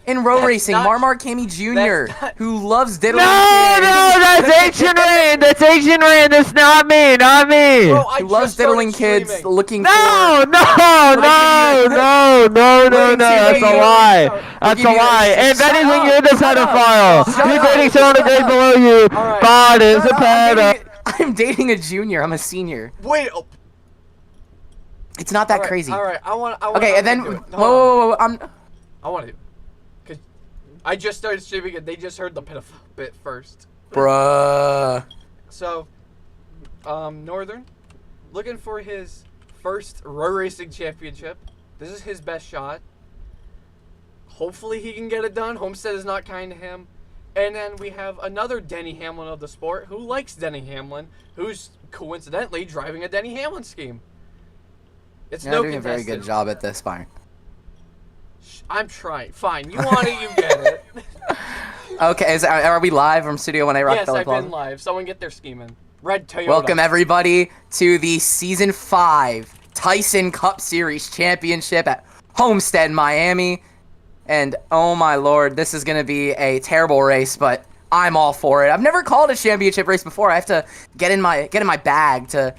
in road racing. not- Marmar Cammy Jr., who loves diddling No, kids. that's Asian Rain. That's Asian Rain. That's not me. Not me. Bro, I Who loves just started diddling kids, streaming. looking No, for... no, no, no, no, no, no. That's a lie. That's a give you lie. this. If Shut anything, up. you're the Shut up. pedophile. Shut You're up. dating someone a Shut grade up. below you. Alright. God is a Shut up. pedo. I'm dating a junior. I'm a senior. Wait. It's not that crazy. All right. I want. Okay, and then... Do it. Whoa. I want to. Cause I just started streaming and they just heard the pedophile bit first. Bruh. So, Northern, looking for his first road racing championship. This is his best shot. Hopefully he can get it done. Homestead is not kind to him. And then we have another Denny Hamlin of the sport who likes Denny Hamlin, who's coincidentally driving a Denny Hamlin scheme. It's You're no doing a very good job at this, Byron. I'm trying. Fine. You want it, you get it. Okay, are we live from Studio 1A Rockefeller Yes, I've Plaza? been live. Someone get their scheming. Red Toyota. Welcome, everybody, to the Season 5 Tyson Cup Series Championship at Homestead, Miami. And, oh my lord, this is going to be a terrible race, but I'm all for it. I've never called a championship race before. I have to get in my bag to,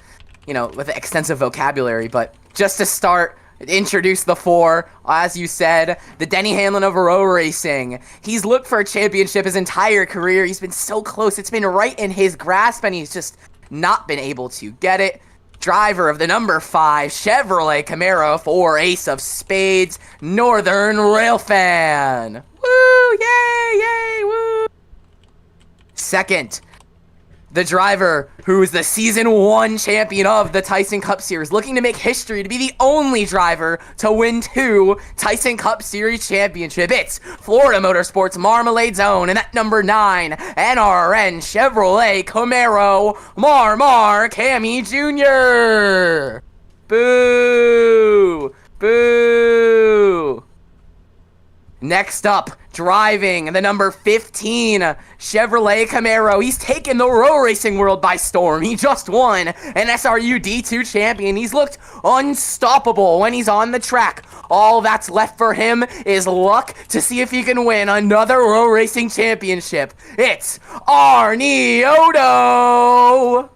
you know, with extensive vocabulary. But just to start, introduce the four. As you said, the Denny Hamlin of road racing. He's looked for a championship his entire career. He's been so close. It's been right in his grasp, and he's just not been able to get it. Driver of the number 5 Chevrolet Camaro for Ace of Spades, Northern Railfan. Woo! Yay! Woo! Second, the driver who is the Season 1 champion of the Tyson Cup Series, looking to make history to be the only driver to win 2 Tyson Cup Series championship. It's Florida Motorsports Marmalade Zone, and at number 9, NRN Chevrolet Camaro, Marmar Cammy Jr. Boo! Boo! Next up, driving the number 15 Chevrolet Camaro. He's taken the road racing world by storm. He just won an SRU D2 champion. He's looked unstoppable when he's on the track. All that's left for him is luck to see if he can win another road racing championship. It's Arnie Odo!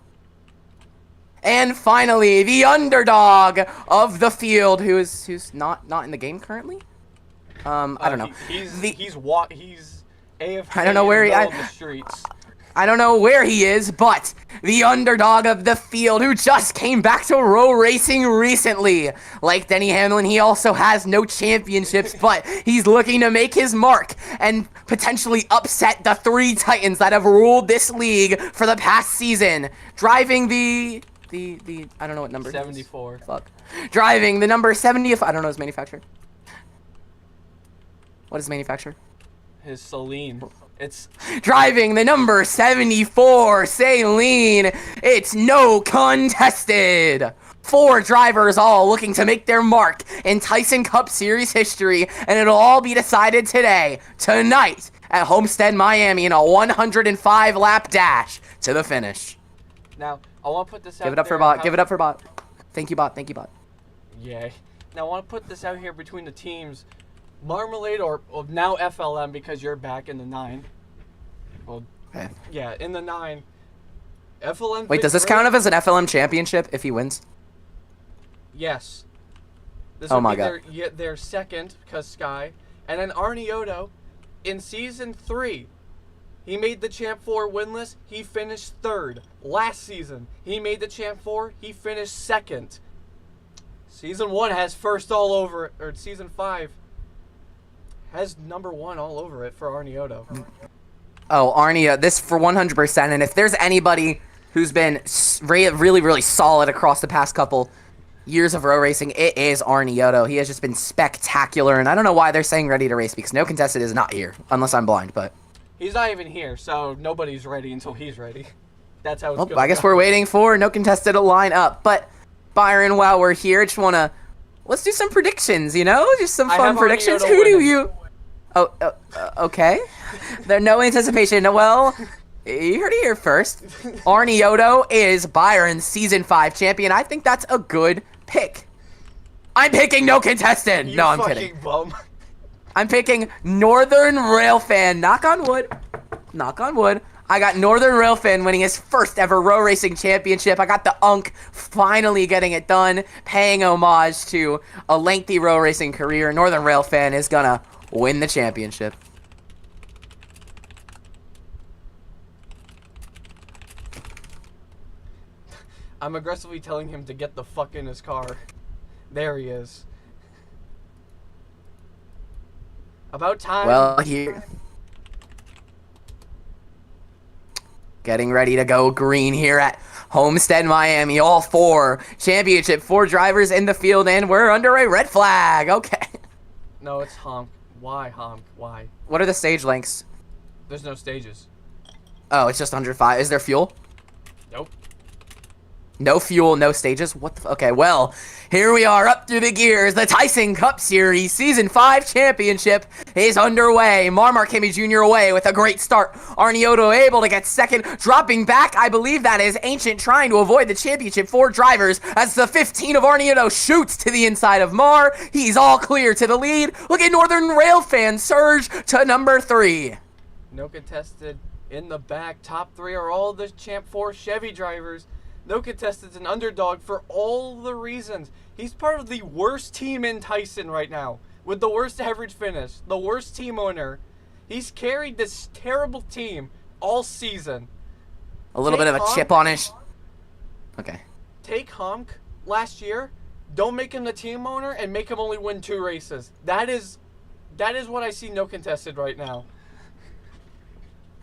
And finally, the underdog of the field, who's not in the game currently. I don't know. He's AFK. I don't know where in the streets. I don't know where he is, but the underdog of the field who just came back to road racing recently. Like Denny Hamlin, he also has no championships, but he's looking to make his mark and potentially upset the 3 Titans that have ruled this league for the past season. Driving the I don't know what number 74. Fuck. Driving the number 70. I don't know his manufacturer. What is manufacturer? His Celine. It's driving the number 74 Saline. It's no contested. 4 drivers all looking to make their mark in Tyson Cup Series history, and it'll all be decided tonight at Homestead, Miami, in a 105 lap dash to the finish. Now I want to put this out. Give it up for Bot. Give it up for Bot. Thank you, Bot. Thank you, Bot. Yay. Now I want to put this out here between the teams. Marmalade or now FLM because you're back in the 9. Well, okay. Yeah, in the 9. FLM. Wait, does this count as an FLM championship if he wins? Yes. This Oh would my be god. their second because Sky, and then Arnie Odo, in season 3, he made the Champ 4 winless. He finished 3rd. Last season, he made the Champ 4. He finished 2nd. Season 1 has first all over it, or season 5. Has number 1 all over it for Arnie Odo. Oh, Arnie, this for 100%. And if there's anybody who's been really, really solid across the past couple years of road racing, it is Arnie Odo. He has just been spectacular. And I don't know why they're saying ready to race, because no contested is not here, unless I'm blind. But he's not even here, so nobody's ready until he's ready. That's how it's going. I guess we're waiting for no contested to line up. But Byron, while we're here, just want to let's do some predictions. You know, just some fun predictions. Who do you? Oh, okay. There's no anticipation. Well, you heard it here first. Arnie Odo is Byron's Season 5 champion. I think that's a good pick. I'm picking no contested. No, I'm kidding. Bum. I'm picking Northern Railfan. Knock on wood. Knock on wood. I got Northern Railfan winning his first ever row racing championship. I got the Unk finally getting it done, paying homage to a lengthy row racing career. Northern Railfan is gonna win the championship. I'm aggressively telling him to get the fuck in his car. There he is. About time. Well, here. Getting ready to go green here at Homestead, Miami. All 4 championship, 4 drivers in the field, and we're under a red flag. Okay. No, it's honk. Why honk? Why? What are the stage lengths? There's no stages. Oh, it's just under 5. Is there fuel? Nope. No fuel, no stages. What the? Okay, well, here we are up through the gears. The Tyson Cup Series Season 5 Championship is underway. Marmar Kimmy Jr. away with a great start. Arniotto able to get second, dropping back. I believe that is Ancient trying to avoid the championship 4 drivers as the 15 of Arniotto shoots to the inside of Mar. He's all clear to the lead. Look at Northern Railfan surge to number 3. No contested in the back. Top 3 are all the Champ 4 Chevy drivers. No contestant's an underdog for all the reasons. He's part of the worst team in Tyson right now, with the worst average finish, the worst team owner. He's carried this terrible team all season. A little bit of a chip on his... Okay. Take Honk last year, don't make him the team owner, and make him only win 2 races. That is what I see no contested right now.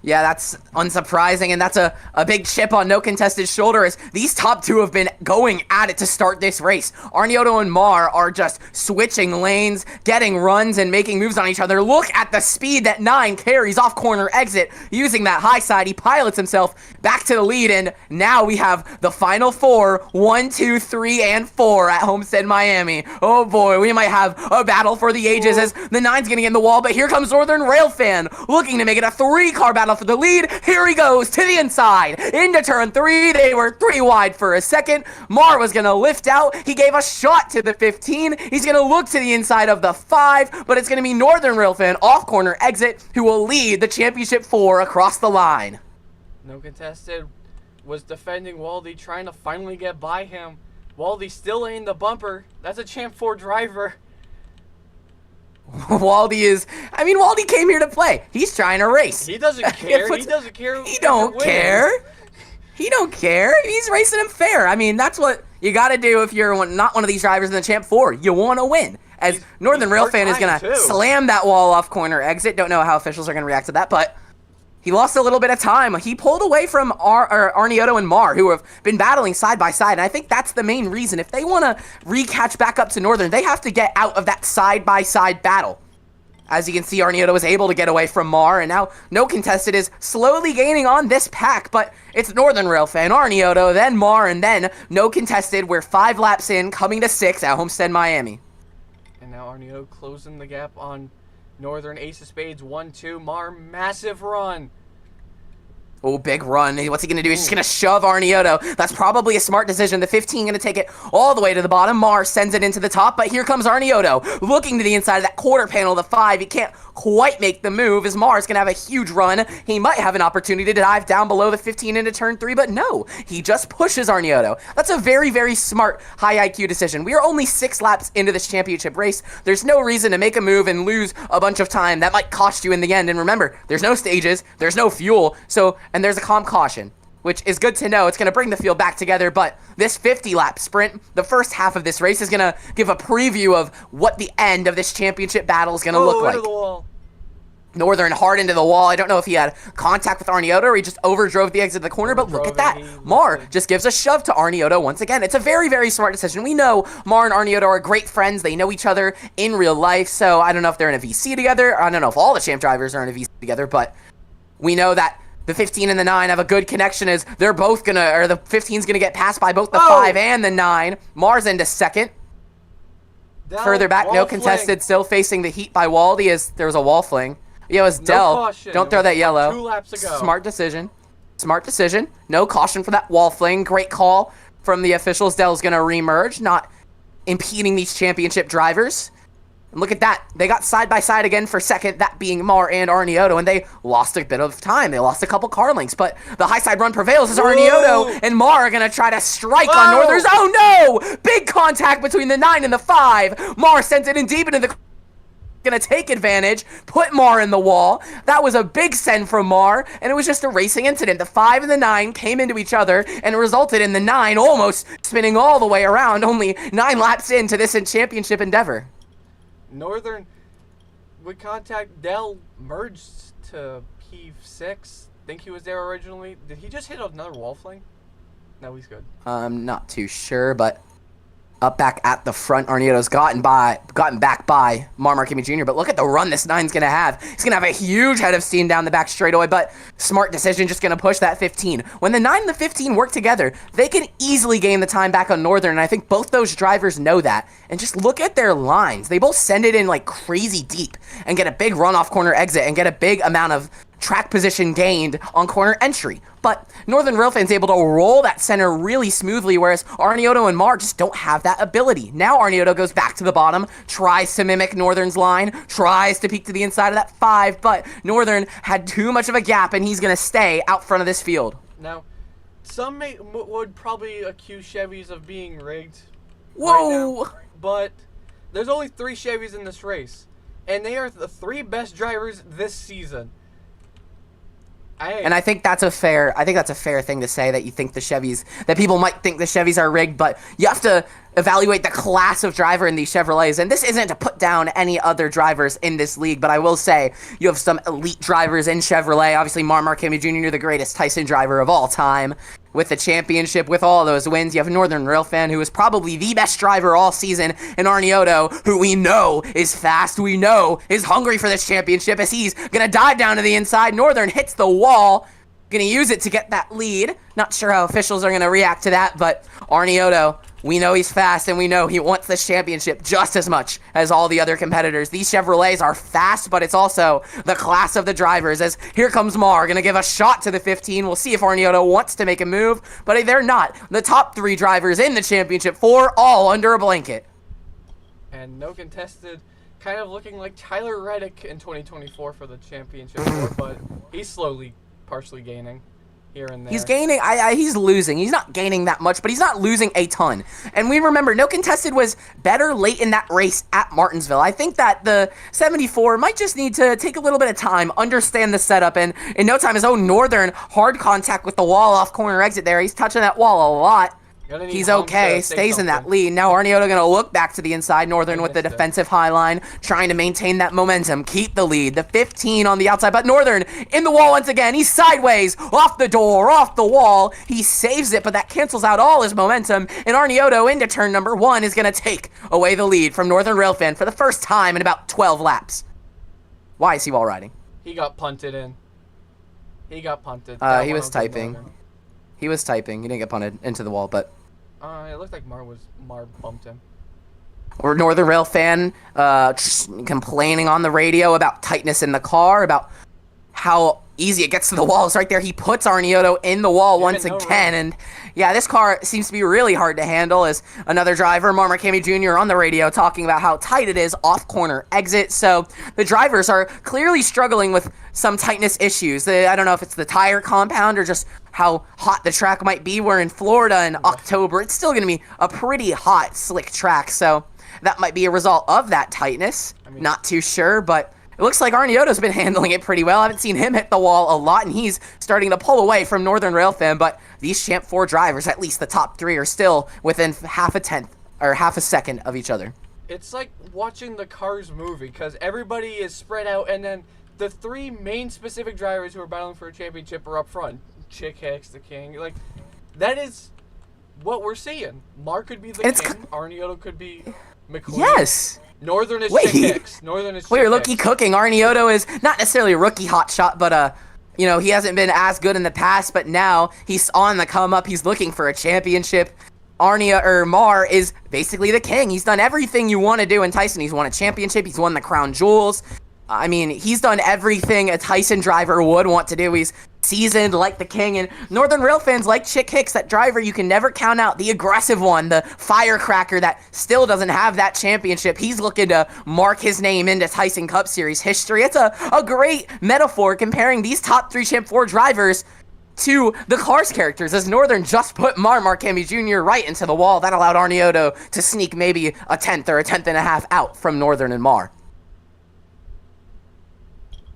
Yeah, that's unsurprising, and that's a big chip on No Contested's shoulder as these top 2 have been going at it to start this race. Arniotto and Mar are just switching lanes, getting runs, and making moves on each other. Look at the speed that 9 carries off corner exit. Using that high side, he pilots himself back to the lead, and now we have the final 4, 1, 2, 3, and 4 at Homestead, Miami. Oh boy, we might have a battle for the ages as the 9's getting in the wall, but here comes Northern Railfan, looking to make it a 3-car battle for the lead. Here he goes to the inside into turn 3. They were 3 wide for a second. Mar was gonna lift out. He gave a shot to the 15. He's gonna look to the inside of the 5, but it's gonna be Northern Railfan off corner exit who will lead the championship 4 across the line. No contested was defending Waldy, trying to finally get by him. Waldy still ain't the bumper. That's a Champ 4 driver. Waldy came here to play. He's trying to race. He doesn't care. He doesn't care. He don't care. He don't care. He's racing him fair. I mean, that's what you got to do if you're not one of these drivers in the Champ 4. You want to win. As Northern Railfan is going to slam that wall off corner exit. Don't know how officials are going to react to that, but he lost a little bit of time. He pulled away from Arniotto and Mar, who have been battling side by side, and I think that's the main reason. If they want to recatch back up to Northern, they have to get out of that side-by-side battle. As you can see, Arniotto was able to get away from Mar, and now No Contested is slowly gaining on this pack, but it's Northern Railfan, Arniotto, then Mar, and then No Contested. We're 5 laps in, coming to 6 at Homestead, Miami. And now Arniotto closing the gap on Northern. Ace of Spades, 1-2. Mar, massive run. Oh, big run. What's he going to do? He's just going to shove Arniotto. That's probably a smart decision. The 15 going to take it all the way to the bottom. Mar sends it into the top, but here comes Arniotto. Looking to the inside of that quarter panel, the 5. He can't quite make the move as Mar's going to have a huge run. He might have an opportunity to dive down below the 15 into turn 3, but no. He just pushes Arniotto. That's a very, very smart high IQ decision. We are only 6 laps into this championship race. There's no reason to make a move and lose a bunch of time. That might cost you in the end. And remember, there's no stages, there's no fuel, and there's a calm caution, which is good to know. It's going to bring the field back together, but this 50-lap sprint, the first half of this race, is going to give a preview of what the end of this championship battle is going to look like. Into the wall. Northern hard into the wall. I don't know if he had contact with Arniotto or he just overdrove the exit of the corner, but look at that. Mar just gives a shove to Arniotto once again. It's a very, very smart decision. We know Mar and Arniotto are great friends. They know each other in real life, so I don't know if they're in a VC together. I don't know if all the champ drivers are in a VC together, but we know that the 15 and the 9 have a good connection as they're both gonna, or the 15's gonna get passed by both the 5 and the 9. Mar's into second. Down, further back, No Contested, still facing the heat by Waldy as there was a wall fling. Yeah, it was Dell. Caution. Don't throw that yellow. 2 laps ago. Smart decision. Smart decision. No caution for that wall fling. Great call from the officials. Dell's gonna remerge, not impeding these championship drivers. And look at that. They got side by side again for second, that being Mar and Arnieto, and they lost a bit of time. They lost a couple car lengths, but the high side run prevails as Arnieto and Mar are going to try to strike on Northern's. Oh no! Big contact between the 9 and the 5. Mar sends it in deep into the... Gonna take advantage, put Mar in the wall. That was a big send from Mar, and it was just a racing incident. The 5 and the 9 came into each other and resulted in the 9 almost spinning all the way around, only 9 laps into this championship endeavor. Northern would contact Dell merged to P6. Think he was there originally. Did he just hit another wall fling? No, he's good. I'm not too sure, but up back at the front, Arnieto's gotten back by Marquez Jr., but look at the run this 9's going to have. He's going to have a huge head of steam down the back straightaway, but smart decision, just going to push that 15. When the 9 and the 15 work together, they can easily gain the time back on Northern, and I think both those drivers know that. And just look at their lines. They both send it in like crazy deep and get a big run-off corner exit and get a big amount of track position gained on corner entry. But Northern Railfan's able to roll that center really smoothly, whereas Arnieto and Mar just don't have that ability. Now Arnieto goes back to the bottom, tries to mimic Northern's line, tries to peek to the inside of that 5, but Northern had too much of a gap, and he's going to stay out front of this field. Now, some would probably accuse Chevys of being rigged. Whoa! Right now, but there's only 3 Chevys in this race, and they are the 3 best drivers this season. And I think that's a fair thing to say, that you think the Chevys, that people might think the Chevys are rigged, but you have to evaluate the class of driver in these Chevrolets. And this isn't to put down any other drivers in this league, but I will say you have some elite drivers in Chevrolet. Obviously, Marquez Jr., the greatest Tyson driver of all time, with the championship, with all those wins. You have Northern Railfan, who is probably the best driver all season, and Arnieto, who we know is fast, we know is hungry for this championship, as he's gonna dive down to the inside. Northern hits the wall, gonna use it to get that lead. Not sure how officials are gonna react to that, but Arnieto, we know he's fast, and we know he wants this championship just as much as all the other competitors. These Chevrolets are fast, but it's also the class of the drivers, as here comes Mar, gonna give a shot to the 15. We'll see if Arnieto wants to make a move, but they're not. The top 3 drivers in the championship, 4 all under a blanket. And no contested, kind of looking like Tyler Reddick in 2024 for the championship, but he's slowly, partially gaining. Here and there. He's gaining, he's losing. He's not gaining that much, but he's not losing a ton. And we remember, no contested was better late in that race at Martinsville. I think that the 74 might just need to take a little bit of time, understand the setup, and in no time, his own Northern hard contact with the wall off corner exit there. He's touching that wall a lot. He's okay, stays in that lead. Now Arnieto gonna look back to the inside. Northern with the defensive high line, trying to maintain that momentum, keep the lead. The 15 on the outside, but Northern in the wall once again. He's sideways, off the door, off the wall. He saves it, but that cancels out all his momentum. And Arnieto into turn number 1 is gonna take away the lead from Northern Railfan for the first time in about 12 laps. Why is he wall riding? He got punted in. He got punted. He was typing. He was typing. He didn't get punted into the wall, but... it looked like Mar bumped him. Or Northern Railfan complaining on the radio about tightness in the car, about how easy it gets to the walls right there. He puts Arnieto in the wall once again, and yeah, this car seems to be really hard to handle, as another driver, Marquez Jr., on the radio talking about how tight it is off corner exit. So the drivers are clearly struggling with some tightness issues. I don't know if it's the tire compound or just how hot the track might be. We're in Florida in October. It's still going to be a pretty hot, slick track, so that might be a result of that tightness. Not too sure, but it looks like Arnieto's been handling it pretty well. I haven't seen him hit the wall a lot, and he's starting to pull away from Northern Railfan, but these Champ 4 drivers, at least the top 3, are still within half a second of each other. It's like watching the Cars movie, because everybody is spread out, and then the 3 main specific drivers who are battling for a championship are up front. Chick Hicks, the king. Like, that is what we're seeing. Mar could be the king. Arnieto could be McQueen. Yes! Northern is Chick Hicks. Northern is Chick Wait, rookie cooking. Arnieto is not necessarily a rookie hotshot, but you know, he hasn't been as good in the past, but now he's on the come up. He's looking for a championship. Mar is basically the king. He's done everything you want to do in Tyson. He's won a championship. He's won the crown jewels. I mean, he's done everything a Tyson driver would want to do. He's seasoned like the king, and Northern Rail fans like Chick Hicks, that driver you can never count out, the aggressive one, the firecracker that still doesn't have that championship. He's looking to mark his name into Tyson Cup Series history. It's a great metaphor comparing these top 3 Champ 4 drivers to the Cars characters, as Northern just put Mark Hamill Jr. right into the wall. That allowed Arniotto to sneak maybe a tenth or a tenth and a half out from Northern and Mar.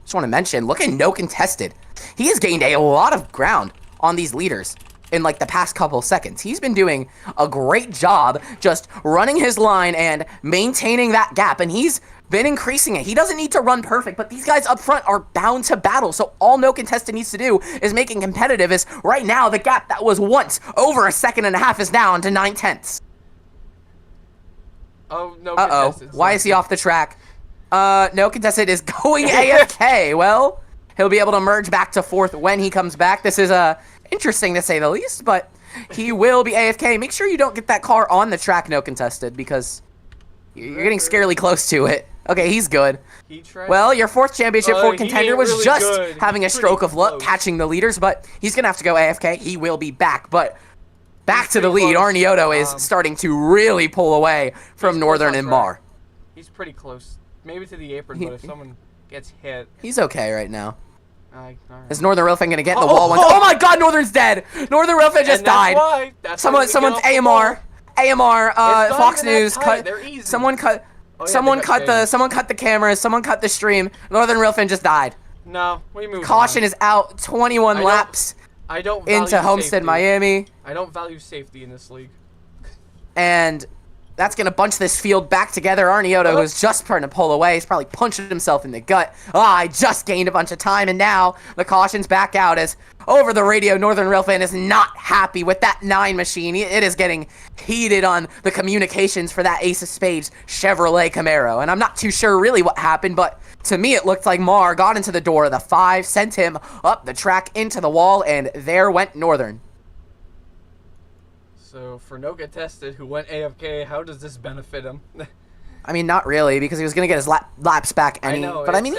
Just want to mention, look at No Contested. He has gained a lot of ground on these leaders in like the past couple seconds. He's been doing a great job just running his line and maintaining that gap, and he's been increasing it. He doesn't need to run perfect, but these guys up front are bound to battle, so all No Contested needs to do is make it competitive, as right now the gap that was once over a second and a half is down to 9/10. Oh, no. Why is he off the track? No Contested is going AFK. Well, he'll be able to merge back to 4th when he comes back. This is interesting to say the least, but he will be AFK. Make sure you don't get that car on the track, No Contested, because you're getting scarily close to it. Okay, he's good. Well, your 4th championship Ford contender was really just good. having a stroke of luck catching the leaders, but he's going to have to go AFK. He will be back, but back to the lead. Arniotto is starting to really pull away from Northern and Mar. He's pretty close. Maybe to the apron, but if someone gets hit... He's okay right now. Right. Is Northern Railfan going to get in the wall once? Oh my god, Northern's dead! Northern Railfan just died. Someone's AMR, Fox News cut. Someone cut the cameras. Someone cut the stream. Northern Railfan just died. No, we move. Caution is out. 21 laps. I don't into Homestead, safety. Miami. I don't value safety in this league. And that's going to bunch this field back together. Arniotto, who's just starting to pull away, he's probably punching himself in the gut. I just gained a bunch of time, and now the caution's back out, as over the radio, Northern Railfan is not happy with that 9 machine. It is getting heated on the communications for that Ace of Spades Chevrolet Camaro. And I'm not too sure really what happened, but to me it looked like Mar got into the door of the 5, sent him up the track into the wall, and there went Northern. So, for No Contested, who went AFK, how does this benefit him? I mean, not really, because he was going to get his laps back but I mean,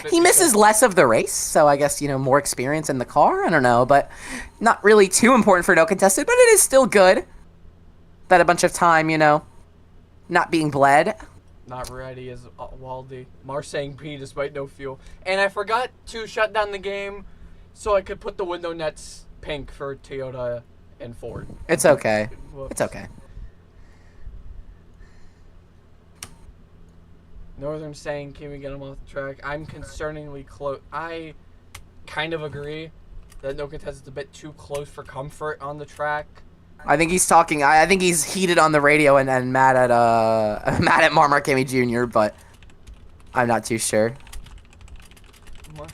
he misses less of the race, so I guess, more experience in the car, I don't know, but not really too important for No Contested, but it is still good that a bunch of time, not being bled. Not ready as Waldy. Mar saying P despite no fuel. And I forgot to shut down the game so I could put the window nets pink for Toyota and Ford. It's okay. Whoops. It's okay. Northern saying, can we get him off the track? I'm concerningly close. I kind of agree that No Contested's a bit too close for comfort on the track. I think he's talking. I think he's heated on the radio and mad at Mark Hamill Jr., but I'm not too sure. What?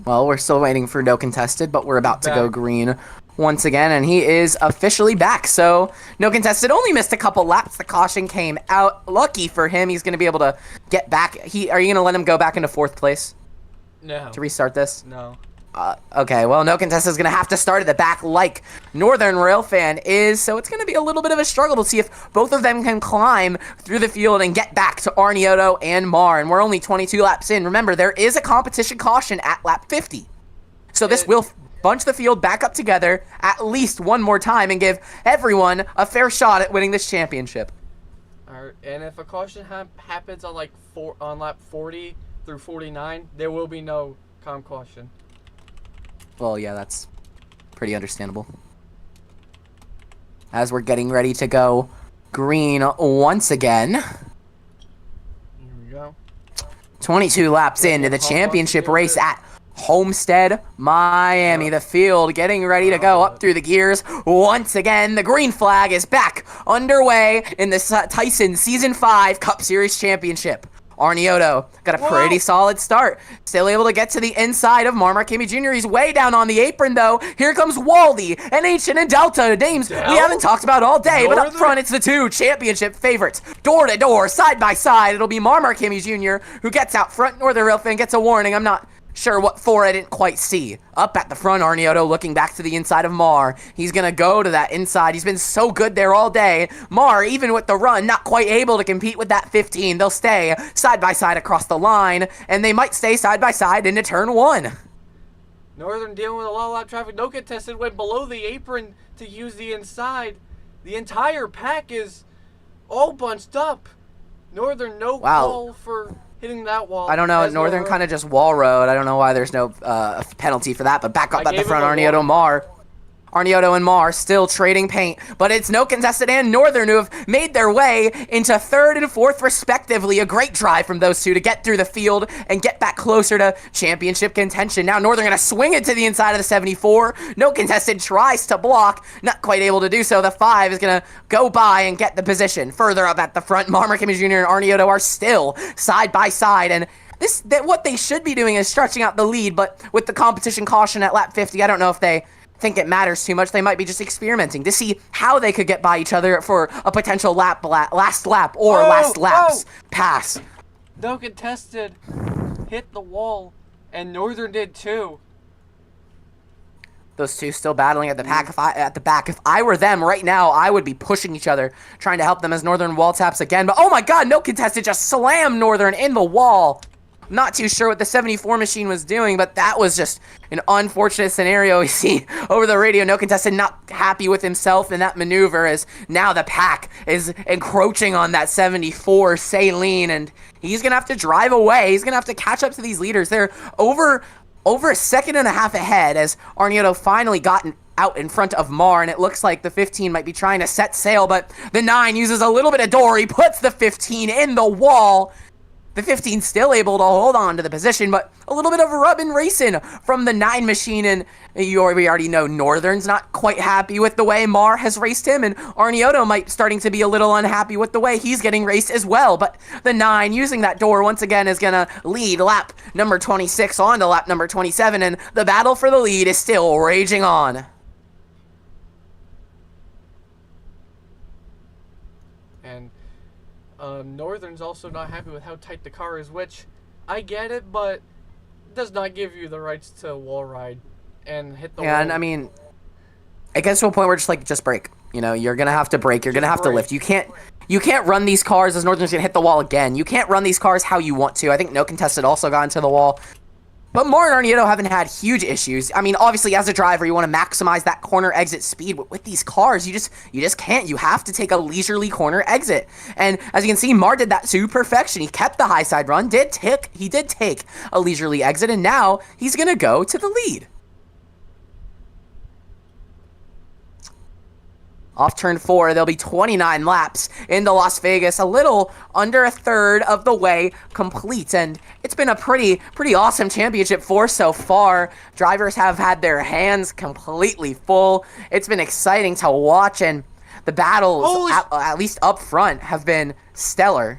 Well, we're still waiting for No Contested, but we're about to go green once again, and he is officially back. So, No Contested only missed a couple laps. The caution came out. Lucky for him, he's going to be able to get back. Are you going to let him go back into 4th place? No. To restart this? No. Okay, well, No Contested is going to have to start at the back like Northern Railfan is, so it's going to be a little bit of a struggle to see if both of them can climb through the field and get back to Arniotto and Mar, and we're only 22 laps in. Remember, there is a competition caution at lap 50, so this will bunch the field back up together at least one more time and give everyone a fair shot at winning this championship. Alright, and if a caution happens on on lap 40 through 49, there will be no caution. Well, yeah, that's pretty understandable. As we're getting ready to go green once again. Here we go. 22 laps into the championship race at Homestead, Miami. The field getting ready to go up through the gears once again. The green flag is back underway in the Tyson Season 5 Cup Series Championship. Arniotto got a pretty solid start. Still able to get to the inside of Mark Hamill Jr. He's way down on the apron, though. Here comes Waldy and Ancient and Delta. Names we haven't talked about all day, but up front, it's the 2 championship favorites. Door to door, side by side. It'll be Mark Hamill Jr. who gets out front. Northern Railfan gets a warning. I'm not sure what for I didn't quite see. Up at the front, Arnioto looking back to the inside of Mar. He's going to go to that inside. He's been so good there all day. Mar, even with the run, not quite able to compete with that 15. They'll stay side by side across the line, and they might stay side by side into turn 1. Northern dealing with a lot of lap traffic. No contested went below the apron to use the inside. The entire pack is all bunched up. Northern no call for hitting that wall. I don't know. Northern kind of just wall rode. I don't know why there's no penalty for that. But back up at the front, Arnioto Mar. Arnioto and Mar still trading paint, but it's no contested and Northern who have made their way into 3rd and 4th respectively. A great drive from those two to get through the field and get back closer to championship contention. Now Northern going to swing it to the inside of the 74. No contested, tries to block, not quite able to do so. The 5 is going to go by and get the position. Further up at the front, Marmer Kimmage Jr. and Arnioto are still side by side, and what they should be doing is stretching out the lead, but with the competition caution at lap 50, I don't know if they think it matters too much. They might be just experimenting to see how they could get by each other for a potential last lap or last lap's pass. No contested hit the wall, and Northern did too. Those two still battling at the back. If I were them right now, I would be pushing each other, trying to help them as Northern wall taps again. But oh my God, no contested just slammed Northern in the wall. Not too sure what the 74 machine was doing, but that was just an unfortunate scenario. We see over the radio, no contested not happy with himself in that maneuver as now the pack is encroaching on that 74 Saline, and he's going to have to drive away. He's going to have to catch up to these leaders. They're over a second and a half ahead as Arnioto finally gotten out in front of Mar, and it looks like the 15 might be trying to set sail, but the 9 uses a little bit of door. He puts the 15 in the wall. The 15 still able to hold on to the position, but a little bit of rubbing racing from the 9 machine, and we already know Northern's not quite happy with the way Mar has raced him, and Arnioto might starting to be a little unhappy with the way he's getting raced as well, but the 9 using that door once again is going to lead lap number 26 on to lap number 27, and the battle for the lead is still raging on. And Northern's also not happy with how tight the car is, which I get it, but does not give you the rights to wall ride and hit the wall. Yeah, and I mean, it gets to a point where just brake. You know, you're gonna have to brake. You're gonna have to lift. You can't run these cars as Northern's gonna hit the wall again. You can't run these cars how you want to. I think no contested also got into the wall. But Mar and Arnioto haven't had huge issues. I mean, obviously, as a driver, you want to maximize that corner exit speed. But with these cars, you just can't. You have to take a leisurely corner exit. And as you can see, Mar did that to perfection. He kept the high side run. He did take a leisurely exit, and now he's going to go to the lead. Off turn 4, there'll be 29 laps into Las Vegas, a little under a third of the way complete, and it's been a pretty awesome championship for so far. Drivers have had their hands completely full. It's been exciting to watch, and the battles, at least up front, have been stellar.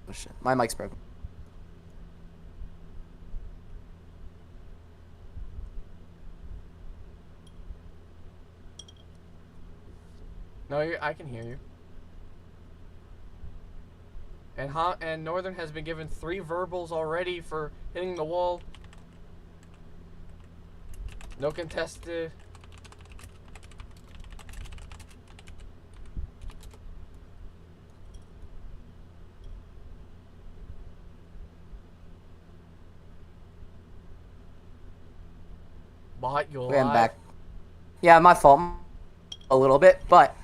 Oh shit, my mic's broken. No, I can hear you. And Northern has been given 3 verbals already for hitting the wall. No contested. Bot, you'll back. Yeah, my fault. A little bit, but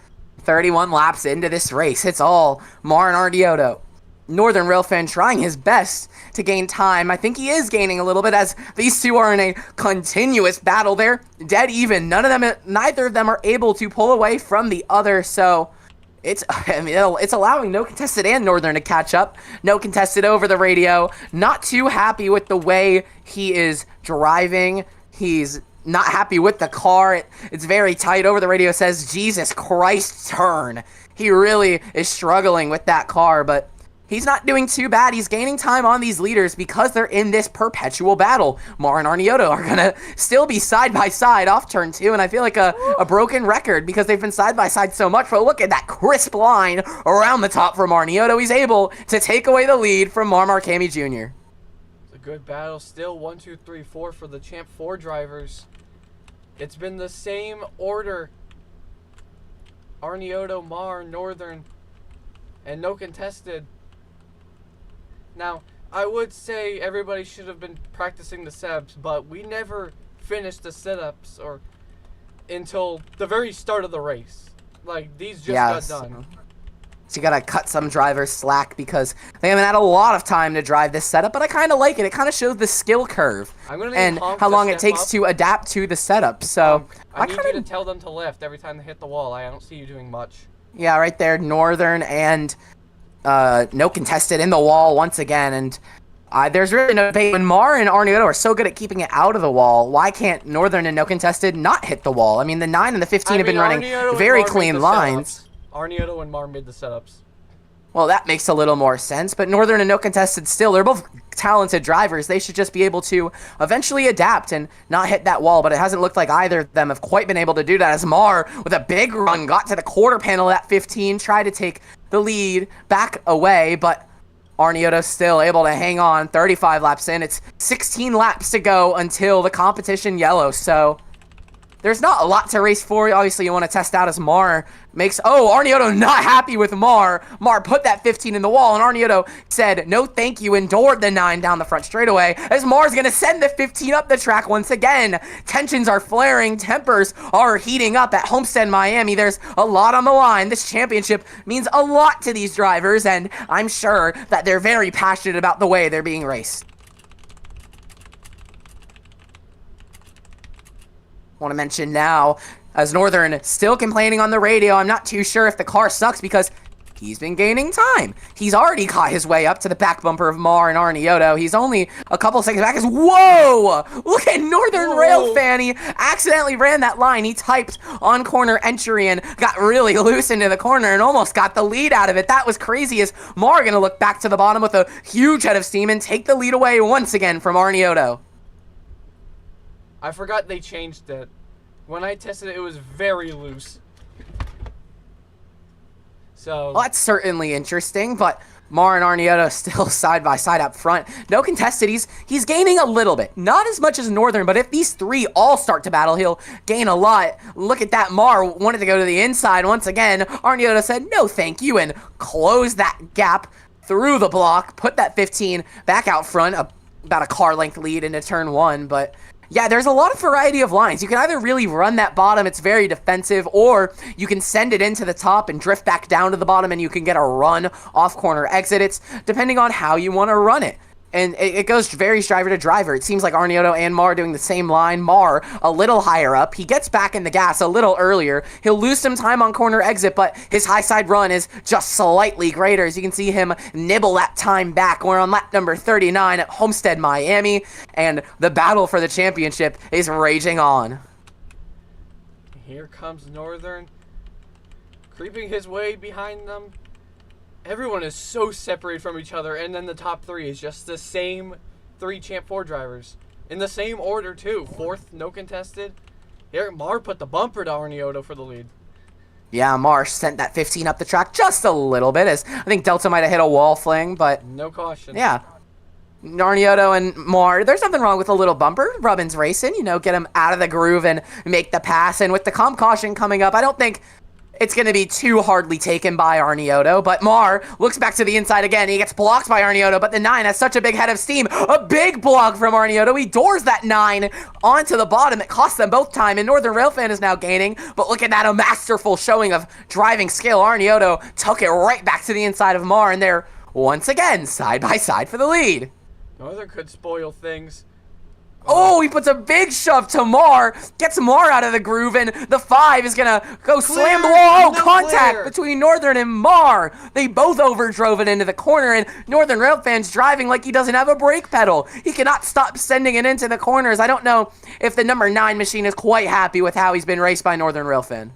31 laps into this race, it's all Mar and Arnioto. Northern Railfan trying his best to gain time. I think he is gaining a little bit as these two are in a continuous battle. They're dead even. Neither of them are able to pull away from the other, so it's allowing no contested and Northern to catch up. No contested over the radio. Not too happy with the way he is driving. He's not happy with the car. It's very tight. Over the radio says, Jesus Christ, turn. He really is struggling with that car, but he's not doing too bad. He's gaining time on these leaders because they're in this perpetual battle. Mar and Arniotto are going to still be side by side off turn 2, and I feel like a broken record because they've been side by side so much. But look at that crisp line around the top from Arniotto. He's able to take away the lead from Mar Marcami Jr. It's a good battle still. 1, 2, 3, 4 for the Champ 4 drivers. It's been the same order. Arniotto, Mar, Northern, and no contested. Now, I would say everybody should have been practicing the setups, but we never finished the setups or until the very start of the race. Like, these just got done. So you gotta cut some drivers slack because they haven't had a lot of time to drive this setup, but I kind of like it. It kind of shows the skill curve and how long it takes to adapt to the setup. So I need you to tell them to lift every time they hit the wall. I don't see you doing much. Yeah, right there, Northern and no contested in the wall once again, and there's really no debate. When Mar and Arniotto are so good at keeping it out of the wall, why can't Northern and no contested not hit the wall? I mean, the 9 and the 15 have been running very clean lines. Arniotto and Mar made the setups. Well, that makes a little more sense, but Northern and no contested still, they're both talented drivers. They should just be able to eventually adapt and not hit that wall, but it hasn't looked like either of them have quite been able to do that as Mar, with a big run, got to the quarter panel at 15, tried to take the lead back away, but Arniotto still able to hang on 35 laps in. It's 16 laps to go until the competition yellow, so there's not a lot to race for. Obviously, you want to test out as Mar makes... Oh, Arniotto not happy with Mar. Mar put that 15 in the wall, and Arniotto said, no thank you, endured the 9 down the front straightaway, as Mar's going to send the 15 up the track once again. Tensions are flaring. Tempers are heating up at Homestead, Miami. There's a lot on the line. This championship means a lot to these drivers, and I'm sure that they're very passionate about the way they're being raced. Want to mention now, as Northern still complaining on the radio, I'm not too sure if the car sucks because he's been gaining time. He's already caught his way up to the back bumper of Mar and Arniotto. He's only a couple seconds back. Whoa! Look at Northern Rail Fan. He accidentally ran that line. He typed on corner entry and got really loose into the corner and almost got the lead out of it. That was crazy, as Mar going to look back to the bottom with a huge head of steam and take the lead away once again from Arniotto. I forgot they changed it. When I tested it, it was very loose. So well, that's certainly interesting, but Mar and Arniotto still side by side up front. No contested. He's gaining a little bit. Not as much as Northern, but if these 3 all start to battle, he'll gain a lot. Look at that. Mar wanted to go to the inside once again. Arniotto said, no thank you, and closed that gap through the block, put that 15 back out front, about a car length lead into turn 1, but yeah, there's a lot of variety of lines. You can either really run that bottom, it's very defensive, or you can send it into the top and drift back down to the bottom and you can get a run off corner exit. It's depending on how you want to run it. And it goes varies driver to driver. It seems like Arniotto and Mar doing the same line. Mar a little higher up. He gets back in the gas a little earlier. He'll lose some time on corner exit, but his high side run is just slightly greater. As you can see him nibble that time back. We're on lap number 39 at Homestead, Miami, and the battle for the championship is raging on. Here comes Northern, creeping his way behind them. Everyone is so separated from each other, and then the top 3 is just the same 3 Champ 4 drivers. In the same order, too. 4th, no contested. Here, Mar put the bumper to Arniotto for the lead. Yeah, Mar sent that 15 up the track just a little bit, as I think Delta might have hit a wall fling, but... No caution. Yeah. Arniotto and Mar, there's nothing wrong with a little bumper. Rubbin's racing, you know, get him out of the groove and make the pass. And with the comp caution coming up, I don't think it's going to be too hardly taken by Arniotto, but Mar looks back to the inside again. He gets blocked by Arniotto, but the 9 has such a big head of steam. A big block from Arniotto. He doors that 9 onto the bottom. It costs them both time, and Northern Railfan is now gaining, but look at that, a masterful showing of driving skill. Arniotto took it right back to the inside of Mar, and they're once again side by side for the lead. Northern could spoil things. Oh, he puts a big shove to Mar, gets Mar out of the groove, and the 5 is going to go slam the wall. Oh, no contact clear between Northern and Mar. They both overdrove it into the corner, and Northern Railfan's driving like he doesn't have a brake pedal. He cannot stop sending it into the corners. I don't know if the number 9 machine is quite happy with how he's been raced by Northern Railfan.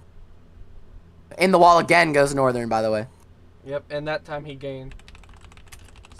In the wall again goes Northern, by the way. Yep, and that time he gained.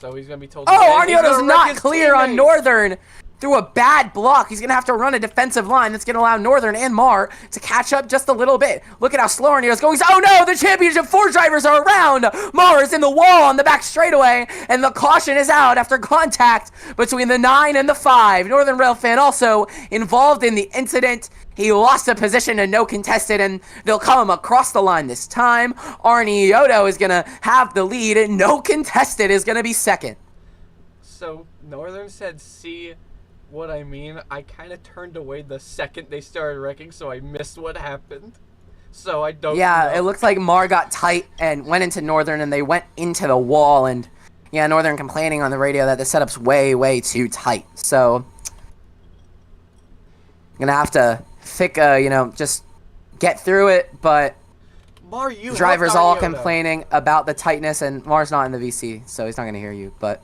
So he's gonna be told. Oh, and he's Arnioto's gonna wreck not his clear on teammates. Northern through a bad block. He's going to have to run a defensive line that's going to allow Northern and Mar to catch up just a little bit. Look at how slow Arnioto's going. Oh no, the championship 4 drivers are around. Mar is in the wall on the back straightaway, and the caution is out after contact between the 9 and the 5. Northern Rail fan also involved in the incident. He lost a position and no contested, and they'll come across the line this time. Arnioto is going to have the lead, and no contested is going to be second. So Northern said, "See what I mean?" I kind of turned away the second they started wrecking, so I missed what happened. So I don't Yeah, know. it looks like Mar got tight and went into Northern, and they went into the wall, and yeah, Northern complaining on the radio that the setup's way, way too tight. So I'm gonna have to just get through it, but Mar, you drivers helped all Arnioto. complaining about the tightness, and Mar's not in the VC, so he's not gonna hear you, but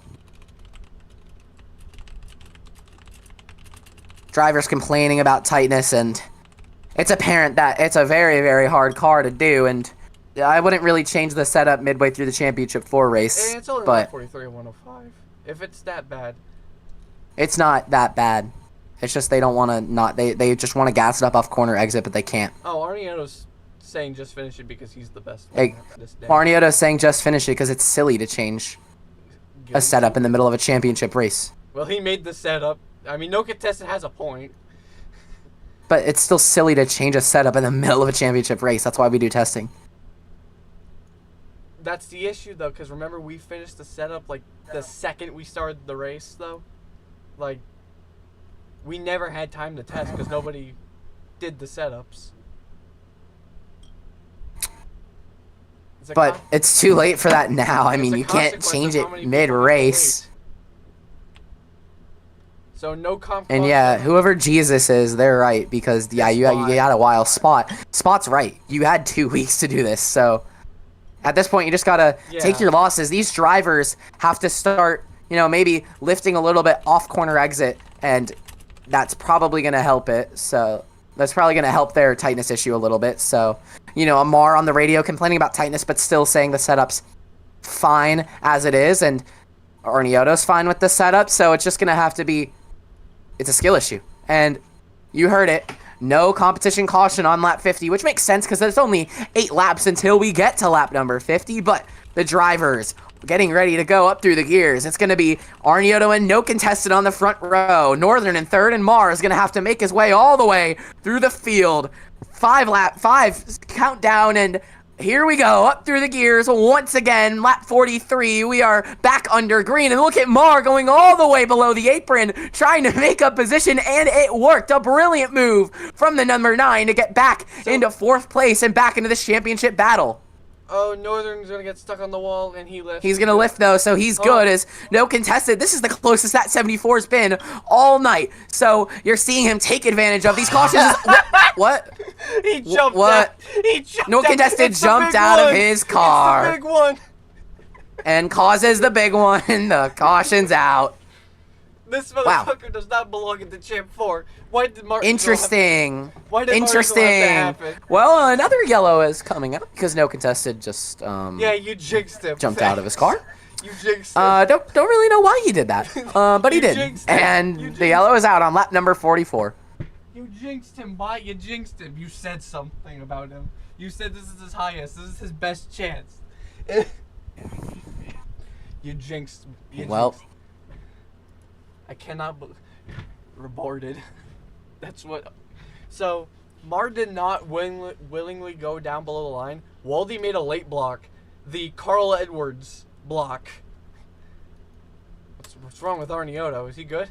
drivers complaining about tightness, and it's apparent that it's a very, very hard car to do, and I wouldn't really change the setup midway through the Championship 4 race, And it's only but 143 and 105. If it's that bad. it's not that bad. It's just they don't want to they just want to gas it up off corner exit, but they can't. Oh, Arnioto's saying just finish it because he's the best. Hey, this day. Arnioto's saying just finish it because it's silly to change a setup in the middle of a championship race. Well, he made the setup. I mean, no contestant has a point. But it's still silly to change a setup in the middle of a championship race. That's why we do testing. That's the issue, though, because remember, we finished the setup, like, the second we started the race, though? Like, we never had time to test because nobody did the setups. It's a But con- it's too late for that now. I It's mean, a you can't consequence change of how it many people mid-race. So no comp. And yeah, whoever Jesus is, they're right, because yeah, you got a while. Spot's right. You had 2 weeks to do this, so at this point you just gotta take your losses. These drivers have to start, maybe lifting a little bit off corner exit, and that's probably gonna help it. So that's probably gonna help their tightness issue a little bit. So Amar on the radio complaining about tightness, but still saying the setup's fine as it is, and Arnioto's fine with the setup. So it's just gonna have to be. It's a skill issue. And you heard it. No competition caution on lap 50, which makes sense because there's only 8 laps until we get to lap number 50. But the drivers getting ready to go up through the gears. It's going to be Arnioto and no contested on the front row. Northern in third, and Mar is going to have to make his way all the way through the field. 5 countdown, and here we go, up through the gears once again, lap 43, we are back under green, and look at Mar going all the way below the apron, trying to make up position, and it worked. A brilliant move from the number 9 to get back into 4th place and back into this championship battle. Oh, Northern's gonna get stuck on the wall, and he lifts. He's going to lift, though, so he's good as no contested. This is the closest that 74's been all night, so you're seeing him take advantage of these cautions. What? He jumped What? out. He jumped No out. contested It's the jumped big out of one. his car. It's the big one. And causes the big one. The caution's out. This Wow. motherfucker does not belong in the Champ 4. Why did Martin? Interesting. Why did Interesting. Martin let that happen? Well, another yellow is coming up because no contested just Yeah, you jinxed him. jumped out of his car. You jinxed him. Don't really know why he did that. But he You did. jinxed him. And You the jinxed yellow is out on lap number 44. You jinxed him. Why? You jinxed him. You said something about him. You said this is his highest. This is his best chance. You jinxed. Well. Jinxed. I cannot believe. Reborted. That's what. So, Mar did not willingly go down below the line. Waldy made a late block. The Carl Edwards block. What's wrong with Arnioto? Is he good?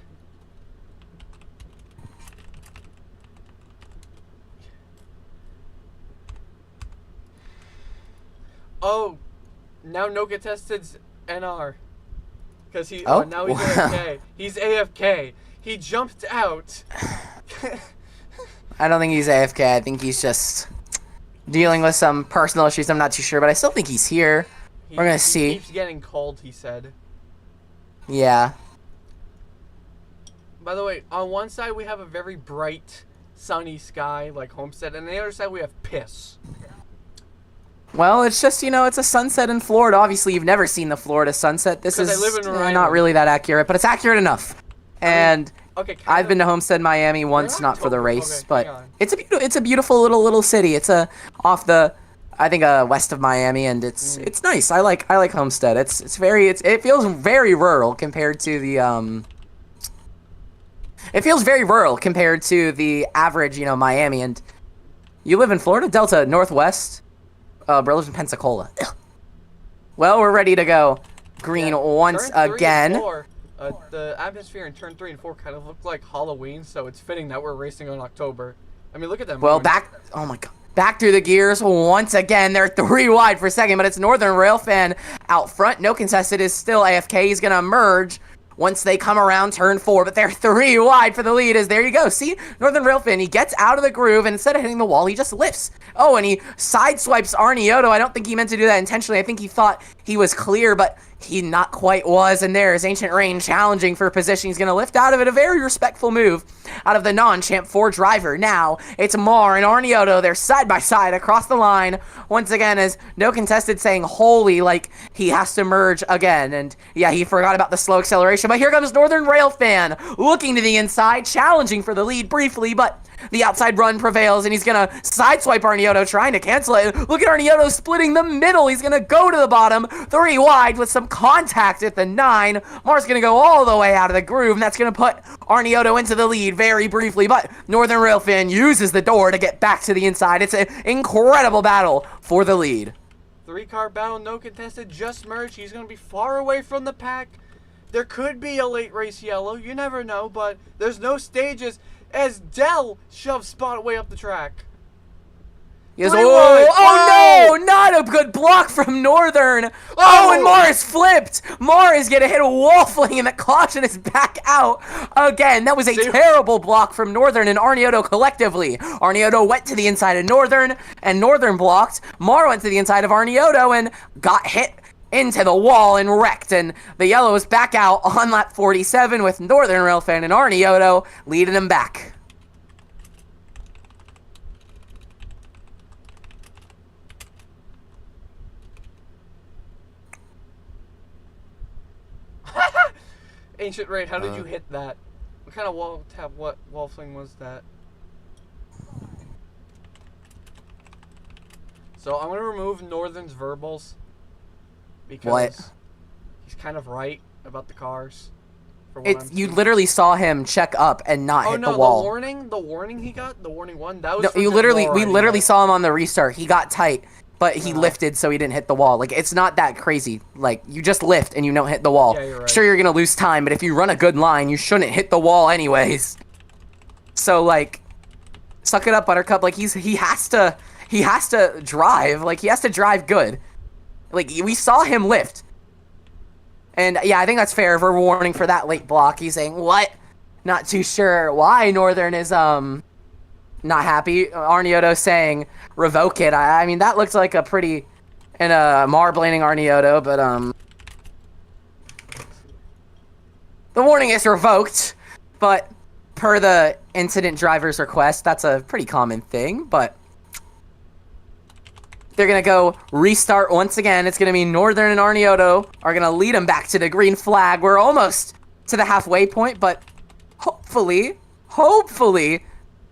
Oh, now no contestants NR. Because now he's AFK. He's AFK. He jumped out. I don't think he's AFK. I think he's just dealing with some personal issues. I'm not too sure, but I still think he's here. We're going to see. He keeps getting cold, he said. Yeah. By the way, on one side we have a very bright, sunny sky like Homestead, and on the other side we have piss. Well, it's just, it's a sunset in Florida. Obviously, you've never seen the Florida sunset. This Because I is live in Rhode not Island. really that accurate, but it's accurate enough. And Okay, I've been to Homestead, Miami once, in not for the October. race, Okay, but hang on. it's a beautiful little city. It's off the, I think, west of Miami, and it's nice. I like Homestead. It feels very rural compared to the It feels very rural compared to the average, Miami. And you live in Florida, Delta, Northwest. Bro lives in Pensacola. Well, we're ready to go. Green once Turn 3 and again. 4, the atmosphere in turn 3 and 4 kind of look like Halloween, so it's fitting that we're racing on October. I mean, look at them. Well, oh my god. Back through the gears once again. They're 3 wide for second, but it's Northern Railfan out front. No contested is still AFK. He's going to merge once they come around turn 4, but they're 3 wide for the lead. There you go. See, Northern Railfan, he gets out of the groove, and instead of hitting the wall, he just lifts. Oh, and he sideswipes Arnioto. I don't think he meant to do that intentionally. I think he thought he was clear, but he not quite was. And there's Ancient Rain challenging for position. He's going to lift out of it. A very respectful move out of the non-champ 4 driver. Now it's Mar and Arnioto. They're side by side across the line. Once again, as no contested saying holy, like he has to merge again. And yeah, he forgot about the slow acceleration. But here comes Northern Railfan looking to the inside, challenging for the lead briefly, but the outside run prevails, and he's going to sideswipe Arnioto, trying to cancel it. Look at Arnioto splitting the middle. He's going to go to the bottom, 3 wide with some contact at the 9. Mar's going to go all the way out of the groove, and that's going to put Arnioto into the lead very briefly, but Northern Railfan uses the door to get back to the inside. It's an incredible battle for the lead. 3-car battle, no contested, just merged. He's going to be far away from the pack. There could be a late race yellow. You never know, but there's no stages as Dell shoves Spot way up the track. Yes, 3 oh, wide. oh no, not a good block from Northern. Oh, and Mar is flipped. Mar is going to hit a wall fling, and the caution is back out again. That was a terrible block from Northern and Arnioto collectively. Arnioto went to the inside of Northern, and Northern blocked. Mar went to the inside of Arnioto and got hit into the wall and wrecked, and the yellow is back out on lap 47 with Northern Railfan and Arnioto leading them back. Ancient Rain, how did you hit that? What kind of wall fling was that? So I'm gonna remove Northern's verbals because he's kind of right about the cars. For what You literally saw him check up and not hit the wall. the warning he got, the warning one, that was No, we literally saw him on the restart. He got tight, but he lifted so he didn't hit the wall. Like, it's not that crazy. Like, you just lift and you don't hit the wall. Yeah, you're right. Sure, you're gonna lose time, but if you run a good line, you shouldn't hit the wall anyways. So, like, suck it up, Buttercup. Like, he has to drive. Like, he has to drive good. Like, we saw him lift. And yeah, I think that's fair for warning for that late block. He's saying, what? Not too sure why Northern is not happy. Arnioto saying revoke it. I mean, that looks like a pretty, and Mar blaming Arnioto, but the warning is revoked. But per the incident driver's request, that's a pretty common thing. But they're going to go restart once again. It's going to be Northern and Arnioto are going to lead them back to the green flag. We're almost to the halfway point, but hopefully,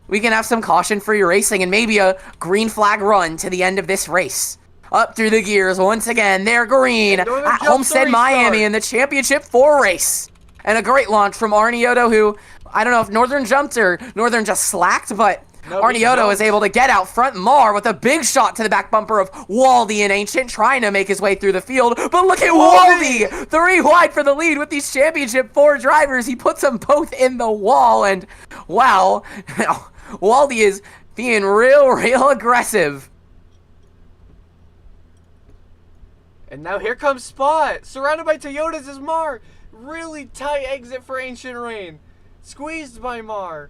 we can have some caution-free racing and maybe a green flag run to the end of this race. Up through the gears once again. They're green at Homestead, Miami in the Championship 4 race. And a great launch from Arnioto, who, I don't know if Northern jumped or Northern just slacked, but Arnioto is able to get out front. Mar with a big shot to the back bumper of Waldy and Ancient, trying to make his way through the field. But look at Waldy! 3 wide for the lead with these Championship 4 drivers. He puts them both in the wall, and wow, Waldy is being real aggressive. And now here comes Spot. Surrounded by Toyotas is Mar. Really tight exit for Ancient Rain. Squeezed by Mar.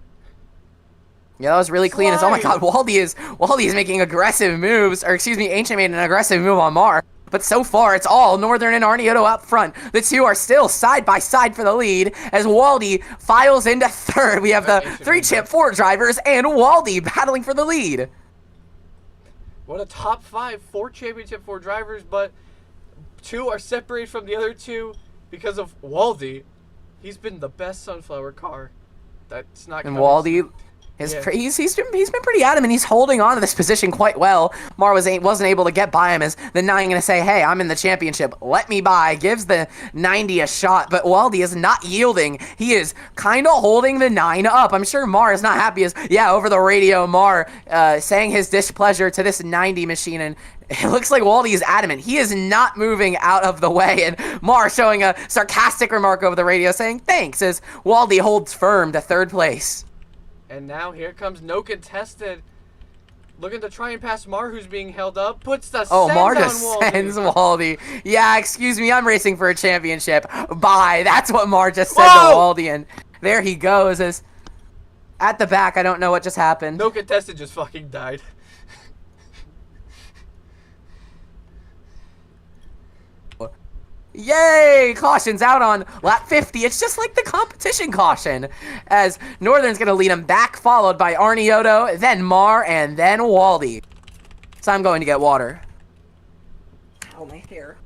Yeah, that was really clean. Oh my god, Waldy is making aggressive moves. Or excuse me, Ancient made an aggressive move on Mar. But so far, it's all Northern and Arnioto up front. The two are still side by side for the lead as Waldy files into third. We have the 3 Champ 4 drivers and Waldy battling for the lead. What a top 5 for Championship 4 drivers, but 2 are separated from the other 2 because of Waldy. He's been the best Sunflower car. That's not. And Waldy, he's been pretty adamant. He's holding on to this position quite well. Mar wasn't able to get by him. As the 9 going to say, "Hey, I'm in the championship. Let me by." Gives the 90 a shot, but Waldy is not yielding. He is kind of holding the 9 up. I'm sure Mar is not happy. As over the radio, Mar saying his displeasure to this 90 machine, and it looks like Waldy is adamant. He is not moving out of the way, and Mar showing a sarcastic remark over the radio saying thanks as Waldy holds firm to 3rd place. And now here comes No Contested, looking to try and pass Mar, who's being held up. Puts the send Mar on just Waldy. sends Waldy. Yeah, excuse me, I'm racing for a championship. Bye. That's what Mar just said Whoa! to Waldy, and there he goes. As at the back, I don't know what just happened. No Contested just fucking died. Yay! Caution's out on lap 50. It's just like the competition caution, as Northern's going to lead him back, followed by Arnioto, then Mar, and then Waldy. So I'm going to get water. Oh, my hair.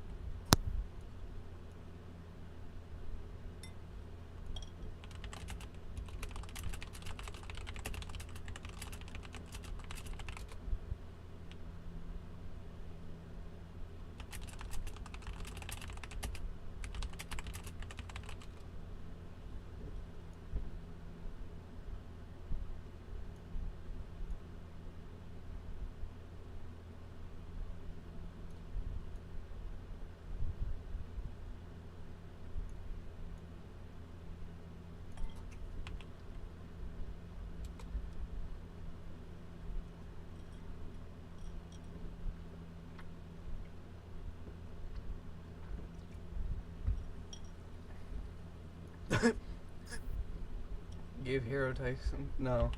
Give Hero Tyson. No.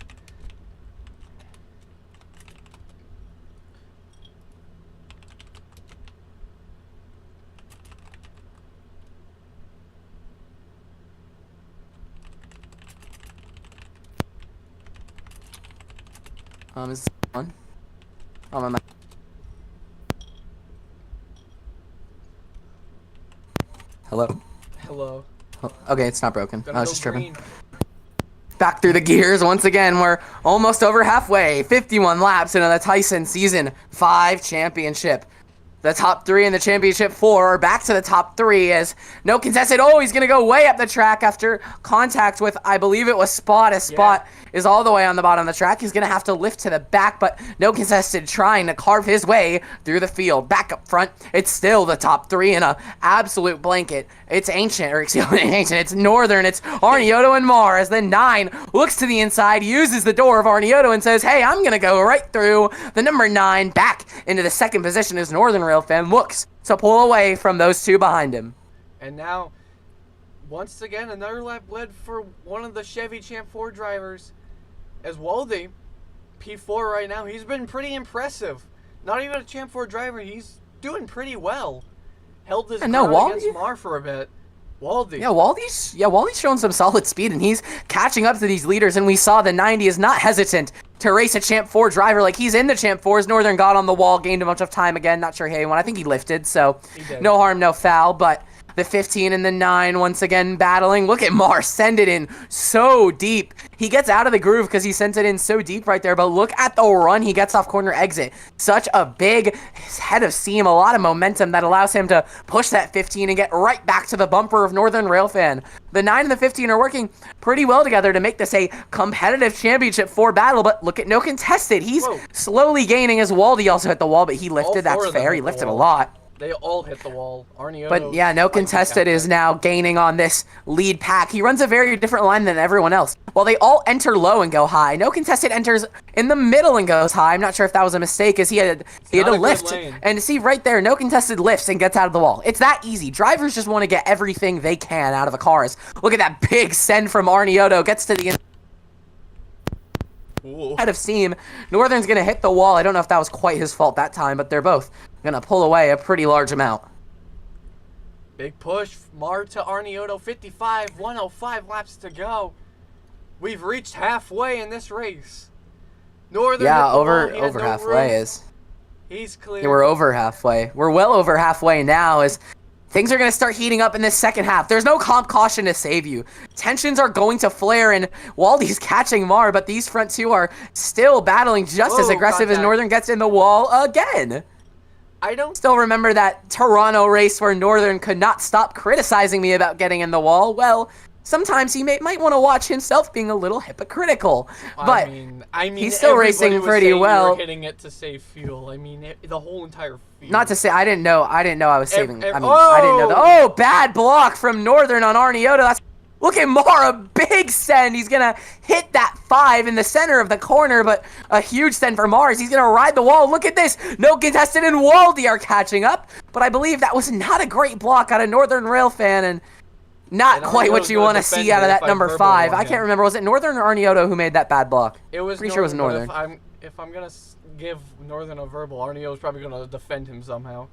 Is this on? Oh, my. Hello? Hello. Oh, okay, it's not broken. I was just tripping. Green. Back through the gears once again. We're almost over halfway. 51 laps into the Tyson Season 5 Championship. The top 3 in the Championship 4 are back to the top 3 as No Contested. Oh, he's going to go way up the track after contact with, I believe it was Spot. As Spot is all the way on the bottom of the track. He's going to have to lift to the back, but No Contested trying to carve his way through the field. Back up front, it's still the top 3 in a absolute blanket. It's Ancient, or excuse me, Ancient. It's Northern. It's Arnioto and Mar as the 9 looks to the inside, uses the door of Arnioto and says, "Hey, I'm going to go right through." The number 9 back into the 2nd position as Northern Railfan looks to pull away from those 2 behind him. And now, once again, another lap led for one of the Chevy Champ 4 drivers, as Waldy, P4 right now. He's been pretty impressive. Not even a Champ 4 driver. He's doing pretty well. Held his ground against Mar for a bit. Waldy. Yeah, Waldy's showing some solid speed, and he's catching up to these leaders, and we saw the 90 is not hesitant to race a Champ 4 driver. Like, he's in the Champ 4s. Northern got on the wall, gained a bunch of time again. Not sure he won. I think he lifted, so no harm, no foul, but the 15 and the 9 once again battling. Look at Mar send it in so deep. He gets out of the groove because he sent it in so deep right there, but look at the run he gets off corner exit. Such a big head of steam, a lot of momentum that allows him to push that 15 and get right back to the bumper of Northern Railfan. The 9 and the 15 are working pretty well together to make this a competitive Championship 4 battle, but look at No Contested. He's slowly gaining as Waldy also hit the wall, but he lifted. That's fair. He lifted a lot. They all hit the wall. Arnioto. But yeah, No Contested is now gaining on this lead pack. He runs a very different line than everyone else. While they all enter low and go high, No Contested enters in the middle and goes high. I'm not sure if that was a mistake, as he had to lift. And see right there, No Contested lifts and gets out of the wall. It's that easy. Drivers just want to get everything they can out of the cars. Look at that big send from Arnioto. Gets to the head of steam. Northern's going to hit the wall. I don't know if that was quite his fault that time, but they're both going to pull away a pretty large amount. Big push. Mar to Arnioto. 55, 105 laps to go. We've reached halfway in this race. Northern over halfway is. He's clear. Yeah, we're over halfway. We're well over halfway now as things are going to start heating up in this second half. There's no comp caution to save you. Tensions are going to flare, and Waldy's catching Mar, but these front two are still battling just as aggressive as Northern gets in the wall again. I don't still remember that Toronto race where Northern could not stop criticizing me about getting in the wall. Well, sometimes he might want to watch himself being a little hypocritical. But I mean, he's still racing pretty well. You were hitting it to save fuel. I mean, the whole entire field. Not to say I didn't know I was saving. I didn't know. Bad block from Northern on Arnioto. Look at Mara, big send. He's gonna hit that 5 in the center of the corner, but a huge send for Mars. He's gonna ride the wall. Look at this. No contested and Waldy are catching up, but I believe that was not a great block out of Northern Rail fan, and not quite what you want to see out of that number 5. I can't remember. Was it Northern or Arnioto who made that bad block? It was pretty sure it was Northern. If I'm gonna give Northern a verbal, Arnioto's probably gonna defend him somehow.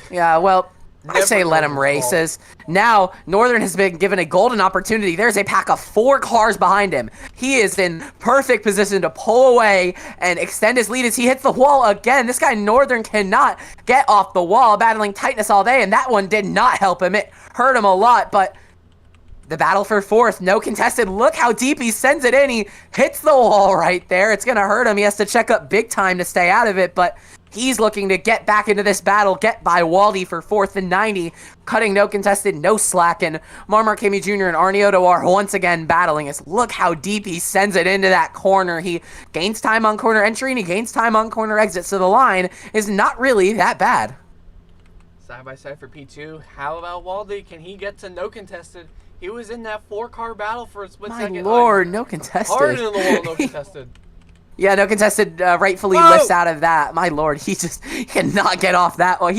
Yeah, well, I say let him race. Now, Northern has been given a golden opportunity. There's a pack of 4 cars behind him. He is in perfect position to pull away and extend his lead as he hits the wall again. This guy, Northern, cannot get off the wall, battling tightness all day, and that one did not help him. It hurt him a lot, but the battle for 4th, no contested. Look how deep he sends it in. He hits the wall right there. It's going to hurt him. He has to check up big time to stay out of it, but he's looking to get back into this battle, get by Waldy for 4th and 90, cutting no contested, no slack, and Marmar Kimmy Jr. and Arnioto are once again battling. Look how deep he sends it into that corner. He gains time on corner entry, and he gains time on corner exit, so the line is not really that bad. Side by side for P2. How about Waldy? Can he get to no contested? He was in that 4-car battle for a split second. My lord, no contested. Hard in the wall, no contested. Yeah, no contested rightfully lifts out of that. My lord, he just cannot get off that one.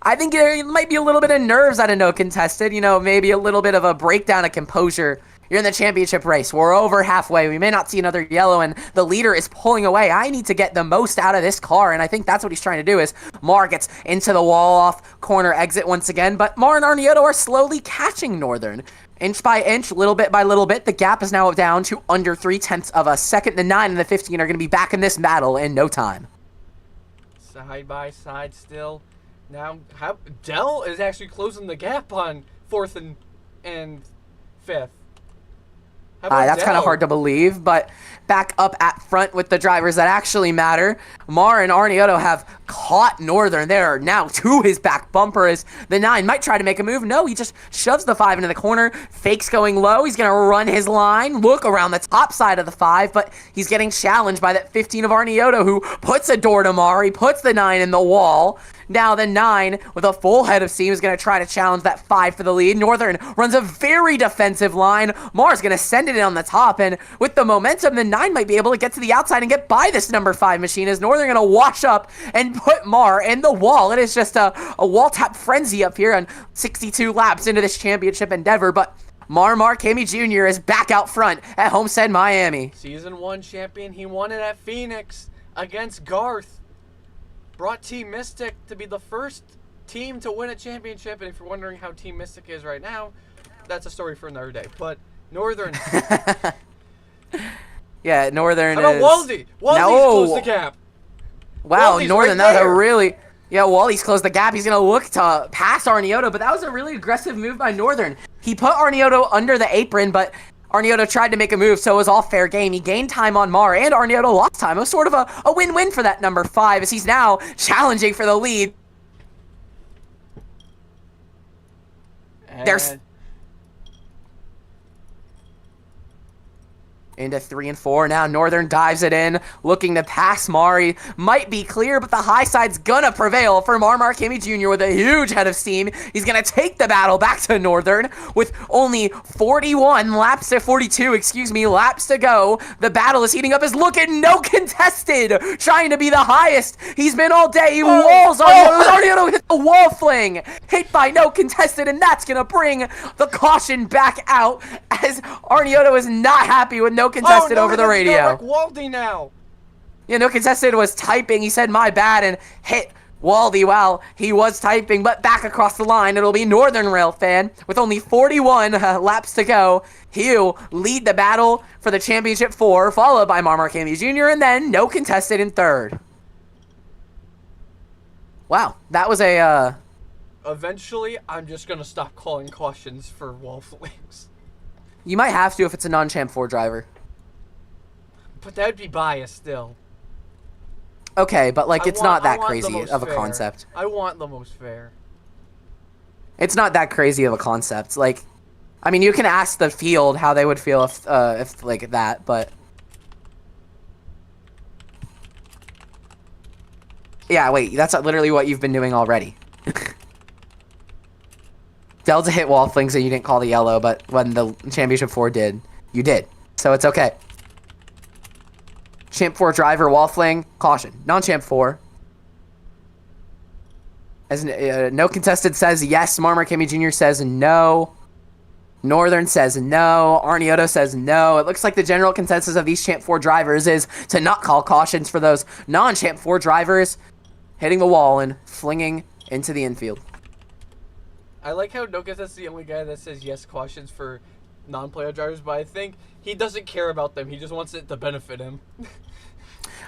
I think there might be a little bit of nerves out of no contested. You know, maybe a little bit of a breakdown of composure. You're in the championship race. We're over halfway. We may not see another yellow, and the leader is pulling away. I need to get the most out of this car, and I think that's what he's trying to do is Mar gets into the wall off corner exit once again, but Mar and Arnioto are slowly catching Northern. Inch by inch, little bit by little bit, the gap is now down to under 0.3 of a second. The 9 and the 15 are going to be back in this battle in no time. Side by side still. Now, Dell is actually closing the gap on 4th and 5th. That's kind of hard to believe, but back up at front with the drivers that actually matter. Mar and Arnioto have caught Northern. They are now to his back bumper as the 9 might try to make a move. No, he just shoves the 5 into the corner, fakes going low. He's going to run his line, look around the top side of the 5, but he's getting challenged by that 15 of Arnioto, who puts a door to Mar. He puts the 9 in the wall. Now the 9, with a full head of steam, is going to try to challenge that 5 for the lead. Northern runs a very defensive line. Mar's going to send it in on the top, and with the momentum, the 9 might be able to get to the outside and get by this number 5 machine as Northern going to wash up and put Mar in the wall. It is just a wall tap frenzy up here on 62 laps into this championship endeavor, but Marmar Kimmy Jr. is back out front at Homestead, Miami. Season 1 champion. He won it at Phoenix against Garth. Brought Team Mystic to be the first team to win a championship, and if you're wondering how Team Mystic is right now, that's a story for another day. But Northern. Yeah, Northern How about Waldy? Waldy's closed the gap. Wow, Waldy's Northern, right that was a there. really... Yeah, Waldy's closed the gap. He's going to look to pass Arnioto, but that was a really aggressive move by Northern. He put Arnioto under the apron, but Arnioto tried to make a move, so it was all fair game. He gained time on Mar, and Arnioto lost time. It was sort of a win-win for that number 5, as he's now challenging for the lead. There's... Into 3 and 4. Now Northern dives it in, looking to pass Mari. Might be clear, but the high side's gonna prevail for Marmar Kimmy Jr. with a huge head of steam. He's gonna take the battle back to Northern with only 41 laps to 42, laps to go. The battle is heating up as look at no contested, trying to be the highest he's been all day. He walls Arnioto hits the wall fling, hit by no contested, and that's gonna bring the caution back out as Arnioto is not happy with no contested over the radio. Like Waldy now. Yeah, no contested was typing. He said my bad and hit Waldy while he was typing, but back across the line, it'll be Northern Rail fan with only 41 laps to go. He'll lead the battle for the championship 4, followed by Marmar Kimmy Jr., and then no contested in 3rd. Wow, that was a, Eventually, I'm just gonna stop calling cautions for wall flings. you might have to if it's a non-Champ 4 driver. But that'd be biased still. Okay, but like it's not that I want the crazy most of a fair. concept. I want the most fair. It's not that crazy of a concept. Like, I mean, you can ask the field how they would feel if like that, but yeah, wait, that's literally what you've been doing already. Delta hit wall flings and you didn't call the yellow, but when the Championship 4 did, you did. So it's okay. Champ 4 driver, wall fling, caution. Non-Champ 4. As no contested says yes. Marmar Kimmy Jr. says no. Northern says no. Arnioto says no. It looks like the general consensus of these Champ 4 drivers is to not call cautions for those non-Champ 4 drivers hitting the wall and flinging into the infield. I like how Noka's the only guy that says yes cautions for non-player drivers, but I think he doesn't care about them. He just wants it to benefit him.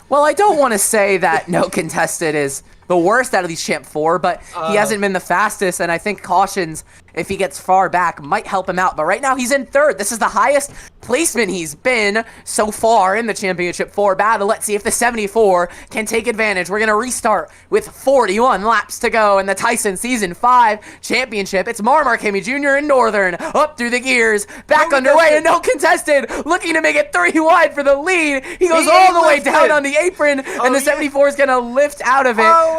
Well, I don't want to say that no contested is the worst out of these Champ 4, but he hasn't been the fastest, and I think cautions, if he gets far back, might help him out. But right now, he's in third. This is the highest placement he's been so far in the Championship 4 battle. Let's see if the 74 can take advantage. We're going to restart with 41 laps to go in the Tyson Season 5 Championship. It's Marmar Kimmy Jr. and Northern up through the gears, back underway, and no contested, looking to make it 3 wide for the lead. He goes all the way down on the apron, and the 74 is going to lift out of it.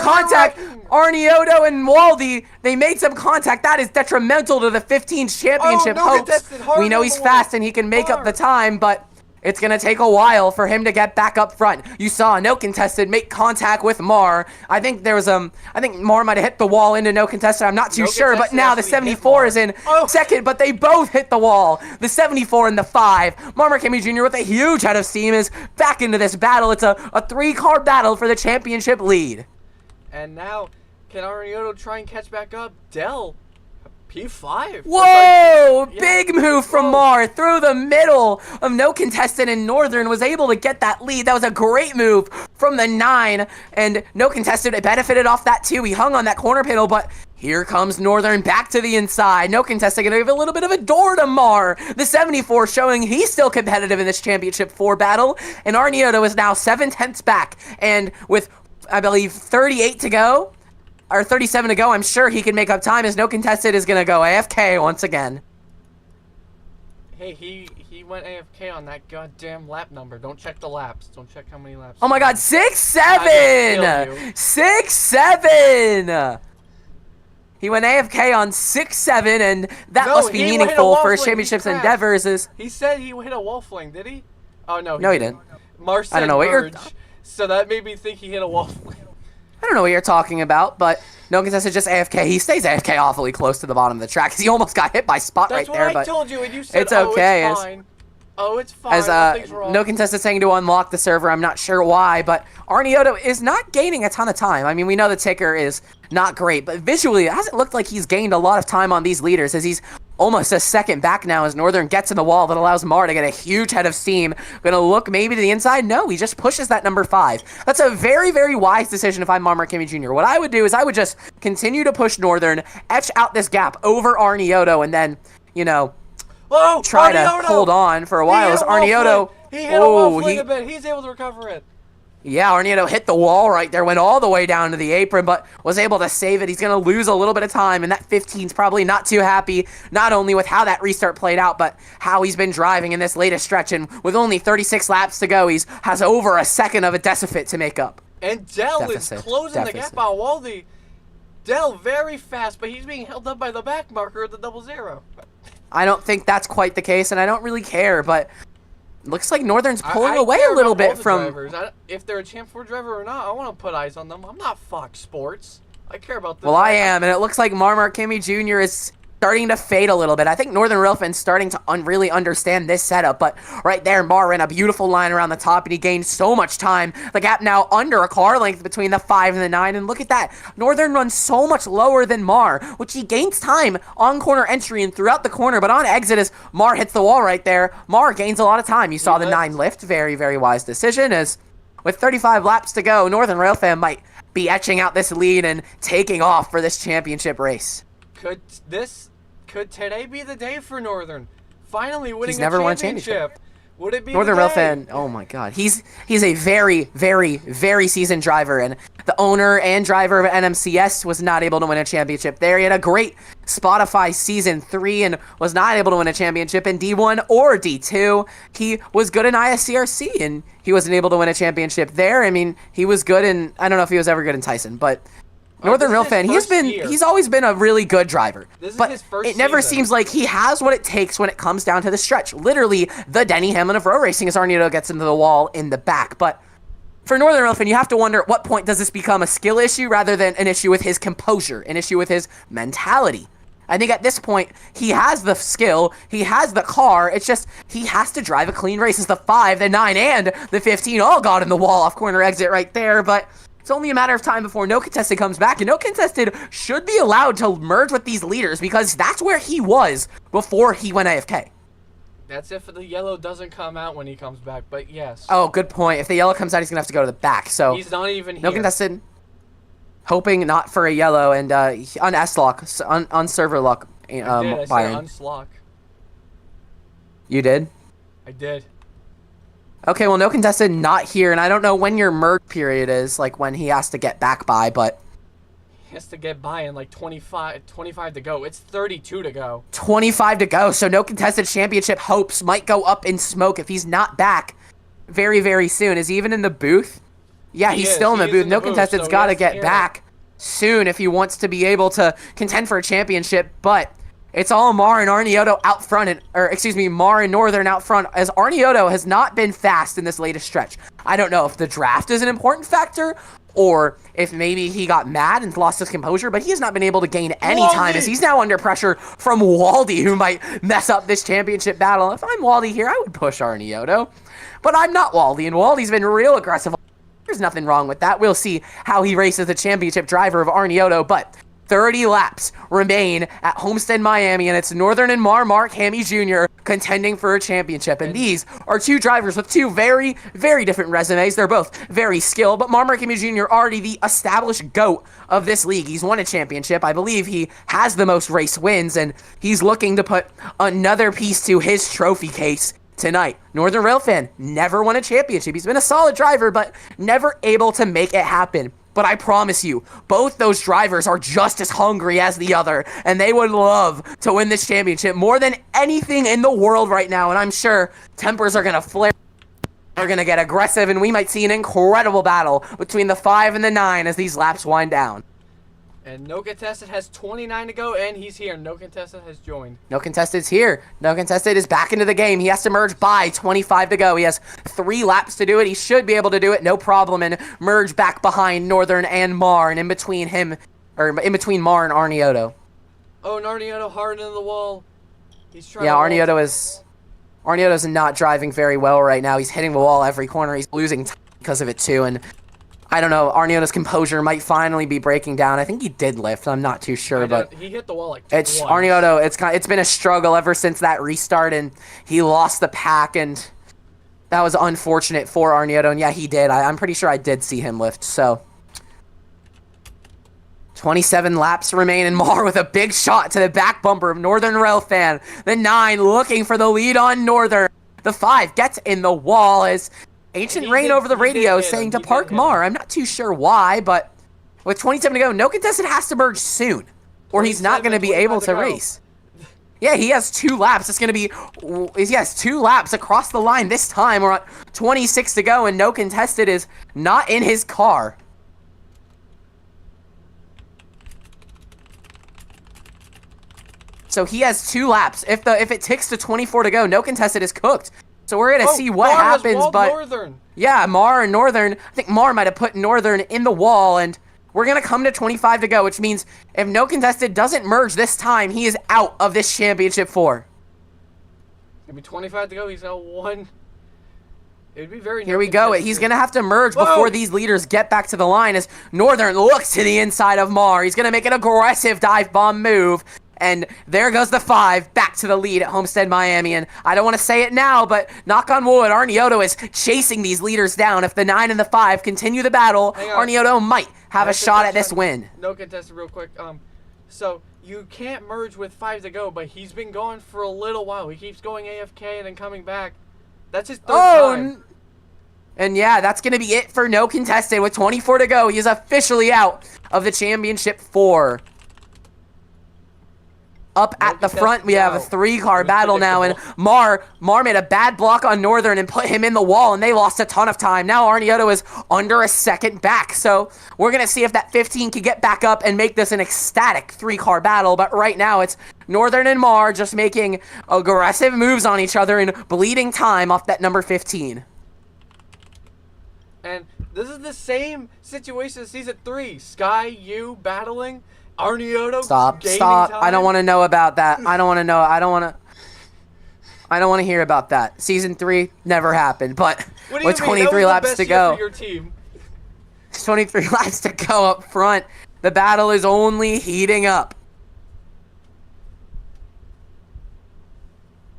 Contact. Arnioto and Waldy, they made some contact. That is detrimental to the 15's championship hopes. We know he's fast and he can make up the time, but it's going to take a while for him to get back up front. You saw no contested make contact with Mar. I think there was I think Mar might have hit the wall into no contested. I'm not too sure, but now the 74 is in second, but they both hit the wall. The 74 and the 5. Marmar Kimmy Jr. with a huge head of steam is back into this battle. It's a 3-car battle for the championship lead. And now, can Arnioto try and catch back up? Dell, P5. Whoa! Big move from Mar through the middle of no contested, and Northern was able to get that lead. That was a great move from the 9, and no contested benefited off that too. He hung on that corner panel, but here comes Northern back to the inside. No contested gonna give a little bit of a door to Mar. The 74 showing he's still competitive in this Championship 4 battle, and Arnioto is now 7/10 back, and with I believe 38 to go, or 37 to go, I'm sure he can make up time as no contested is going to go AFK once again. Hey, he went AFK on that goddamn lap number. Don't check the laps. Don't check how many laps. Oh my god, 6-7! 6-7! He went AFK on 6-7, and that must be meaningful for his championships endeavors. He said he hit a wall fling, did he? Oh, no. No, he didn't. Mars said I don't know what you're... So that made me think he hit a wall fling. I don't know what you're talking about, but no contested, just AFK. He stays AFK awfully close to the bottom of the track because he almost got hit by Spot right there. That's what I told you, and you said, it's okay. It's fine. Oh, it's fine. As no contested saying to unlock the server, I'm not sure why, but Arnioto is not gaining a ton of time. I mean, we know the ticker is not great, but visually, it hasn't looked like he's gained a lot of time on these leaders as he's almost a second back now as Northern gets in the wall that allows Mar to get a huge head of steam. Gonna look maybe to the inside? No, he just pushes that number 5. That's a very, very wise decision if I'm Marmar Kimmy Jr. What I would do is I would just continue to push Northern, etch out this gap over Arnioto, and then, you know, try to hold on for a while as Arnioto... He hit a wall fling a bit. He's able to recover it. Yeah, Arnioto hit the wall right there, went all the way down to the apron, but was able to save it. He's going to lose a little bit of time, and that 15's probably not too happy, not only with how that restart played out, but how he's been driving in this latest stretch, and with only 36 laps to go, has over a second of a decifit to make up. And Dell is closing the gap on Waldy. Dell very fast, but he's being held up by the back marker of the 00. I don't think that's quite the case, and I don't really care, but... Looks like Northern's pulling away a little bit from... If they're a Champ 4 driver or not, I want to put eyes on them. I'm not Fox Sports. I care about this. Well, I am, and it looks like Marmar Kimmy Jr. is starting to fade a little bit. I think Northern Railfan's starting to really understand this setup, but right there, Mar ran a beautiful line around the top, and he gained so much time. The gap now under a car length between the 5 and the 9, and look at that. Northern runs so much lower than Mar, which he gains time on corner entry and throughout the corner, but on exit as Mar hits the wall right there, Mar gains a lot of time. You saw the 9 lift. Very, very wise decision as with 35 laps to go, Northern Railfan might be etching out this lead and taking off for this championship race. Could today be the day for Northern? Finally winning He's never a won a championship. championship. Would it be Northern the Rail day? fan, oh my god. He's a very, very, very seasoned driver, and the owner and driver of NMCS was not able to win a championship there. He had a great Spotify Season 3 and was not able to win a championship in D1 or D2. He was good in ISCRC, and he wasn't able to win a championship there. I mean, he was good in, I don't know if he was ever good in Tyson, but Northern Rail fan, he's always been a really good driver. But it never seems like he has what it takes when it comes down to the stretch. Literally, the Denny Hamlin of row racing as Arnieto gets into the wall in the back. But for Northern Rail fan, you have to wonder at what point does this become a skill issue rather than an issue with his composure, an issue with his mentality. I think at this point, he has the skill, he has the car, it's just he has to drive a clean race as the 5, the 9, and the 15 all got in the wall off corner exit right there, but it's only a matter of time before No Contested comes back, and No Contested should be allowed to merge with these leaders because that's where he was before he went AFK. That's if the yellow doesn't come out when he comes back, but yes. Oh, good point. If the yellow comes out, he's going to have to go to the back, so he's not even here. No Contested, hoping not for a yellow, and on S-Lock, on server lock, I said Byron. unslock. You did? I did. Okay, well, No Contested not here, and I don't know when your merge period is, like when he has to get back by, but He has to get by in like 25 to go. It's 32 to go. 25 to go, so No Contested championship hopes might go up in smoke if he's not back very, very soon. Is he even in the booth? Yeah, he's still in the booth. No Contested's got to get back soon if he wants to be able to contend for a championship, but it's all Mar and Arnieto out front, Mar and Northern out front, as Arnieto has not been fast in this latest stretch. I don't know if the draft is an important factor, or if maybe he got mad and lost his composure, but he has not been able to gain any time, as he's now under pressure from Waldy, who might mess up this championship battle. If I'm Waldy here, I would push Arnieto, but I'm not Waldy, and Waldy's been real aggressive. There's nothing wrong with that. We'll see how he races the championship driver of Arnieto, but 30 laps remain at Homestead, Miami, and it's Northern and Mark Hammy Jr. contending for a championship. And these are two drivers with two very, very different resumes. They're both very skilled, but Mark Hammy Jr. already the established GOAT of this league. He's won a championship. I believe he has the most race wins, and he's looking to put another piece to his trophy case tonight. Northern Rail fan never won a championship. He's been a solid driver, but never able to make it happen. But I promise you, both those drivers are just as hungry as the other, and they would love to win this championship more than anything in the world right now, and I'm sure tempers are going to flare. They're going to get aggressive, and we might see an incredible battle between the 5 and the 9 as these laps wind down. And No Contested has 29 to go, and he's here. No Contested has joined. No Contested's here. No Contested is back into the game. He has to merge by 25 to go. He has 3 laps to do it. He should be able to do it, no problem, and merge back behind Northern and Mar, and in between him, or in between Mar and Arnieto. Oh, and Arnieto hard into the wall. He's trying. Yeah, Arnieto's not driving very well right now. He's hitting the wall every corner. He's losing time because of it too, and I don't know, Arnieto's composure might finally be breaking down. I think he did lift. I'm not too sure, but he hit the wall like twice. Arnieto, it's been a struggle ever since that restart, and he lost the pack, and that was unfortunate for Arnieto. And yeah, he did. I'm pretty sure I did see him lift. So 27 laps remain, and Mar with a big shot to the back bumper of Northern Rail fan. The 9 looking for the lead on Northern. The 5 gets in the wall as Ancient Rain over the radio saying to park Mar. I'm not too sure why, but with 27 to go, No Contested has to merge soon, or he's not going to be able to race. Yeah, he has 2 laps. It's going to be, he has 2 laps across the line this time. We're at 26 to go, and No Contested is not in his car. So he has 2 laps. If it ticks to 24 to go, No Contested is cooked. So we're going to see what happens, but Northern. Yeah, Mar and Northern, I think Mar might have put Northern in the wall, and we're going to come to 25 to go, which means if No Contested doesn't merge this time, he is out of this championship 4. It'll be 25 to go, he's got 1. It'd be very Here we go. He's going to have to merge before these leaders get back to the line as Northern looks to the inside of Mar. He's going to make an aggressive dive bomb move. And there goes the 5 back to the lead at Homestead, Miami. And I don't want to say it now, but knock on wood, Arnieto is chasing these leaders down. If the 9 and the 5 continue the battle, Arnieto might have I a have to shot touch at this on win. No contested real quick. So you can't merge with 5 to go, but he's been gone for a little while. He keeps going AFK and then coming back. That's his third time. And yeah, that's going to be it for no contested. With 24 to go, he is officially out of the Championship 4. Up at the front, we have a 3-car battle now, and Mar made a bad block on Northern and put him in the wall, and they lost a ton of time. Now Arniotto is under a second back, so we're going to see if that 15 can get back up and make this an ecstatic 3-car battle, but right now it's Northern and Mar just making aggressive moves on each other and bleeding time off that number 15. And this is the same situation as Season 3. Sky, you battling, Arniotto Stop. gaining Stop. time. I don't want to know about that. I don't want to know. I don't want to hear about that. Season 3 never happened, but What do you with mean? 23 That was laps the best to year go. for your team. 23 laps to go up front. The battle is only heating up.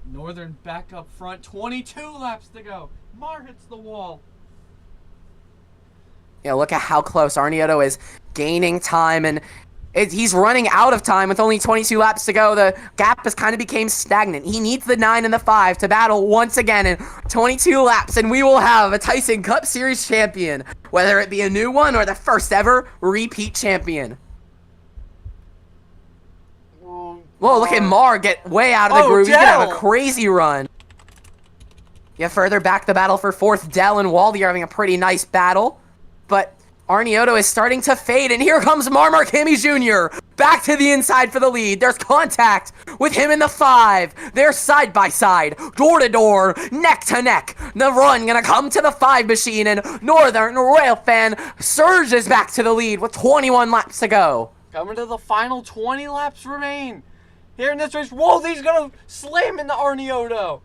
Northern back up front, 22 laps to go. Mar hits the wall. Yeah, look at how close Arniotto is gaining time, and he's running out of time with only 22 laps to go. The gap has kind of became stagnant. He needs the 9 and the 5 to battle once again in 22 laps, and we will have a Tyson Cup Series champion, whether it be a new one or the first ever repeat champion. Whoa, look at Mar get way out of the groove. He's going to have a crazy run. Yeah, further back the battle for 4th, Dell and Waldy are having a pretty nice battle. But Arniotto is starting to fade, and here comes Markami Jr. back to the inside for the lead. There's contact with him in the 5. They're side by side, door to door, neck to neck. The run gonna come to the 5 machine, and Northern Rail Fan surges back to the lead with 21 laps to go. Coming to the final 20 laps remain. Here in this race, Waldy's gonna slam into Arniotto.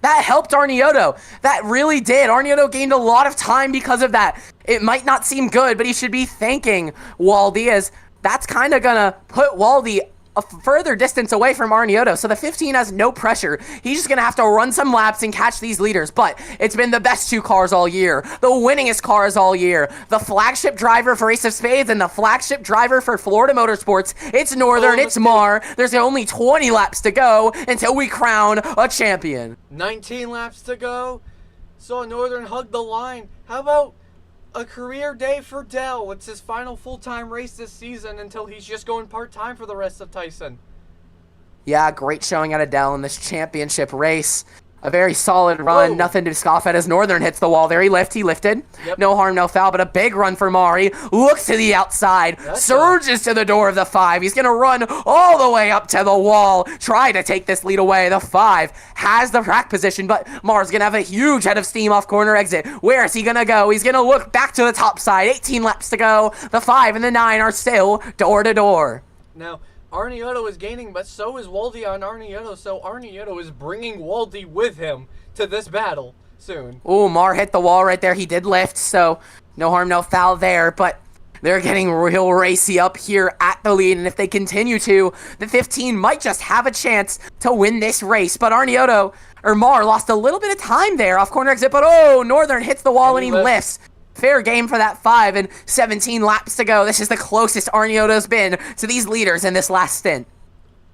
That helped Arniotto. That really did. Arniotto gained a lot of time because of that. It might not seem good, but he should be thanking Waldy, as that's kind of going to put Waldy a further distance away from Arniotto. So the 15 has no pressure. He's just going to have to run some laps and catch these leaders. But it's been the best 2 cars all year. The winningest cars all year. The flagship driver for Ace of Spades and the flagship driver for Florida Motorsports. It's Northern, it's Mar. There's only 20 laps to go until we crown a champion. 19 laps to go. Saw Northern hug the line. How about a career day for Dell? It's his final full-time race this season until he's just going part-time for the rest of Tyson. Yeah, great showing out of Dell in this championship race. A very solid run, nothing to scoff at as Northern hits the wall there. He lifted. Yep. No harm, no foul, but a big run for Mari. Looks to the outside, surges to the door of the 5. He's going to run all the way up to the wall, try to take this lead away. The 5 has the track position, but Mar's going to have a huge head of steam off corner exit. Where is he going to go? He's going to look back to the top side. 18 laps to go. The 5 and the 9 are still door to door. Now, Arniotto is gaining, but so is Waldy on Arniotto, so Arniotto is bringing Waldy with him to this battle soon. Ooh, Mar hit the wall right there. He did lift, so no harm, no foul there, but they're getting real racy up here at the lead, and if they continue to, the 15 might just have a chance to win this race, but Mar lost a little bit of time there off corner exit, but Northern hits the wall and he lifts. Fair game for that 5 and 17 laps to go. This is the closest Arniotto's been to these leaders in this last stint.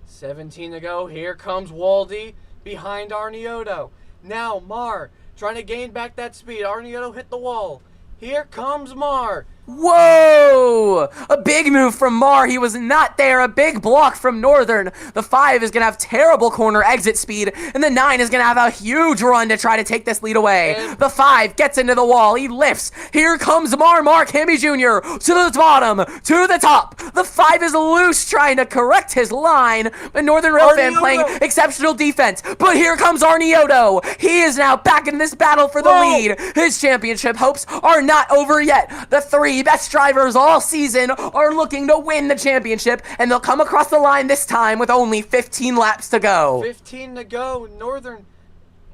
17 to go. Here comes Waldy behind Arniotto. Now Mar trying to gain back that speed. Arniotto hit the wall. Here comes Mar. Whoa! A big move from Mar. He was not there. A big block from Northern. The 5 is going to have terrible corner exit speed, and the 9 is going to have a huge run to try to take this lead away. And the 5 gets into the wall. He lifts. Here comes Mark Hammy Jr. to the bottom, to the top. The 5 is loose, trying to correct his line, and Northern Railfan playing exceptional defense. But here comes Arniotto. He is now back in this battle for the lead. His championship hopes are not over yet. The 3 best drivers all season are looking to win the championship, and they'll come across the line this time with only 15 laps to go. 15 to go. Northern,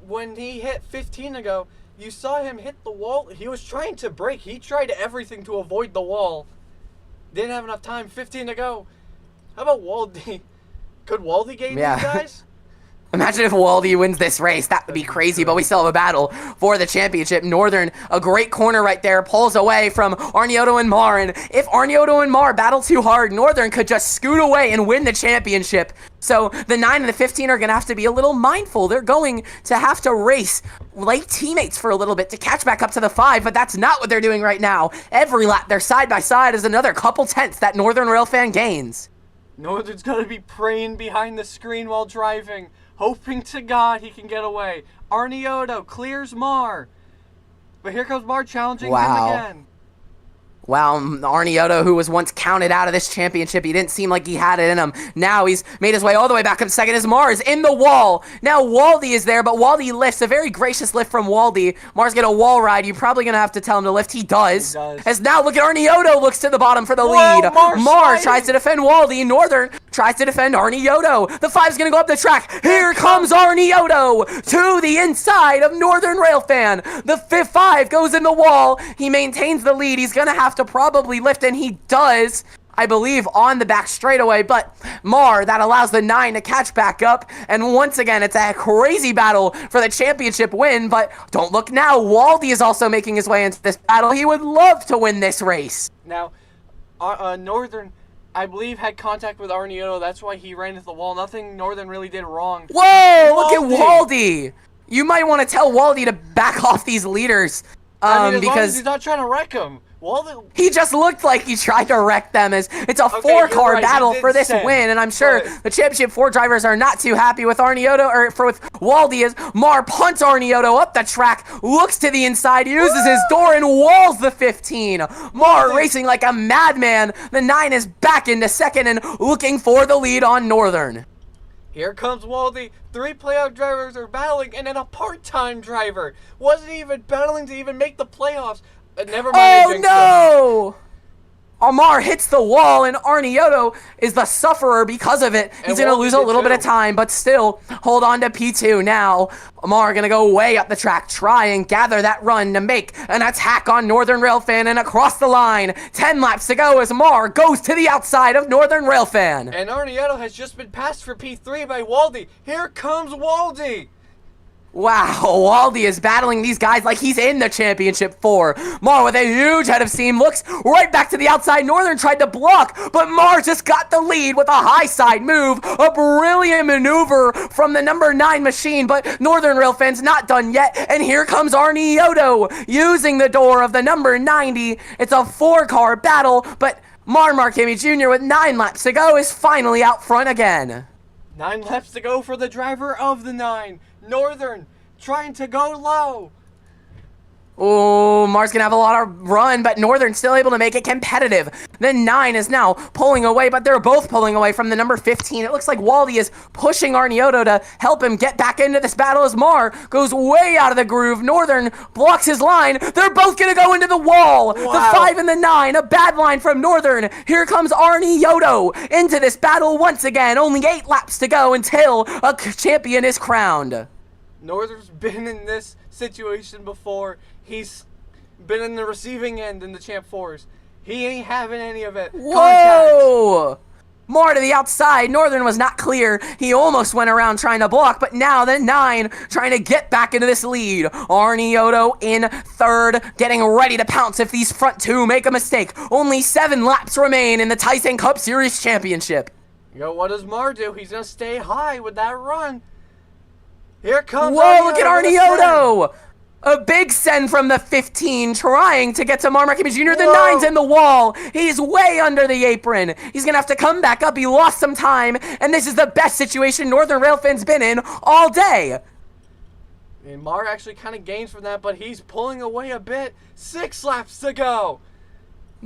when he hit 15 to go, you saw him hit the wall. He was trying to brake. He tried everything to avoid the wall. Didn't have enough time. 15 to go. How about Waldy? Could Waldy gain these guys? Imagine if Waldy wins this race. That would be crazy, but we still have a battle for the championship. Northern, a great corner right there, pulls away from Arnioto and Mar. And if Arnioto and Mar battle too hard, Northern could just scoot away and win the championship. So the 9 and the 15 are going to have to be a little mindful. They're going to have to race like teammates for a little bit to catch back up to the 5, but that's not what they're doing right now. Every lap, they're side by side as another couple tenths that Northern Railfan gains. Northern's going to be praying behind the screen while driving, hoping to God he can get away. Arnioto clears Mar. But here comes Mar challenging him again. Wow, Arnioto, who was once counted out of this championship, he didn't seem like he had it in him. Now he's made his way all the way back up to second as Mars in the wall. Now Waldy is there, but Waldy lifts. A very gracious lift from Waldy. Mars get a wall ride. You're probably going to have to tell him to lift. He does. As now, look at Arnioto looks to the bottom for the lead. Mars tries to defend Waldy. Northern tries to defend Arnioto. The 5's going to go up the track. Here comes Arnioto to the inside of Northern Railfan. The 5 goes in the wall. He maintains the lead. He's going to have to probably lift, and he does, I believe, on the back straightaway, but Mar, that allows the 9 to catch back up, and once again, it's a crazy battle for the championship win, but don't look now, Waldy is also making his way into this battle. He would love to win this race. Now, Northern, I believe, had contact with Arnioto, that's why he ran into the wall. Nothing Northern really did wrong. Whoa, look at Waldy! You might want to tell Waldy to back off these leaders, I mean, as because long as he's not trying to wreck him. Waldy... He just looked like he tried to wreck them. As it's a 4-car battle for this win, and I'm sure the Championship 4 drivers are not too happy with Arnioto, or with Waldy, as Mar punts Arnioto up the track, looks to the inside, uses his door, and walls the 15. Mar racing like a madman. The 9 is back into second and looking for the lead on Northern. Here comes Waldy. 3 playoff drivers are battling, and then a part-time driver wasn't even battling to even make the playoffs. Never mind. Oh no! Amar hits the wall, and Arnioto is the sufferer because of it. He's going to lose a little bit of time, but still hold on to P2 now. Amar going to go way up the track, try and gather that run to make an attack on Northern Railfan, and across the line. 10 laps to go as Amar goes to the outside of Northern Railfan. And Arnioto has just been passed for P3 by Waldy. Here comes Waldy. Wow, Waldy is battling these guys like he's in the Championship 4. Mar with a huge head of steam looks right back to the outside. Northern tried to block, but Mar just got the lead with a high side move. A brilliant maneuver from the number 9 machine, but Northern Railfan's not done yet. And here comes Arnioto using the door of the number 90. It's a 4-car battle, but Mar Markemi Jr. with 9 laps to go is finally out front again. 9 laps to go for the driver of the 9. Northern trying to go low. Oh, Mar's gonna have a lot of run, but Northern's still able to make it competitive. The 9 is now pulling away, but they're both pulling away from the number 15. It looks like Waldy is pushing Arnioto to help him get back into this battle as Mar goes way out of the groove. Northern blocks his line. They're both gonna go into the wall. Wow. The 5 and the 9, a bad line from Northern. Here comes Arnioto into this battle once again. Only 8 laps to go until a champion is crowned. Northern's been in this situation before. He's been in the receiving end in the Champ 4s. He ain't having any of it. Whoa! More to the outside. Northern was not clear. He almost went around trying to block, but now the 9 trying to get back into this lead. Arnioto in 3rd, getting ready to pounce if these front 2 make a mistake. Only 7 laps remain in the Tyson Cup Series Championship. Yo, what does Mar do? He's going to stay high with that run. Here comes Whoa, Arnioto, look at Arnioto! A big send from the 15, trying to get to Mar Markemi Jr. The 9's in the wall. He's way under the apron. He's going to have to come back up. He lost some time, and this is the best situation Northern Railfan's been in all day. And Mar actually kind of gains from that, but he's pulling away a bit. 6 laps to go.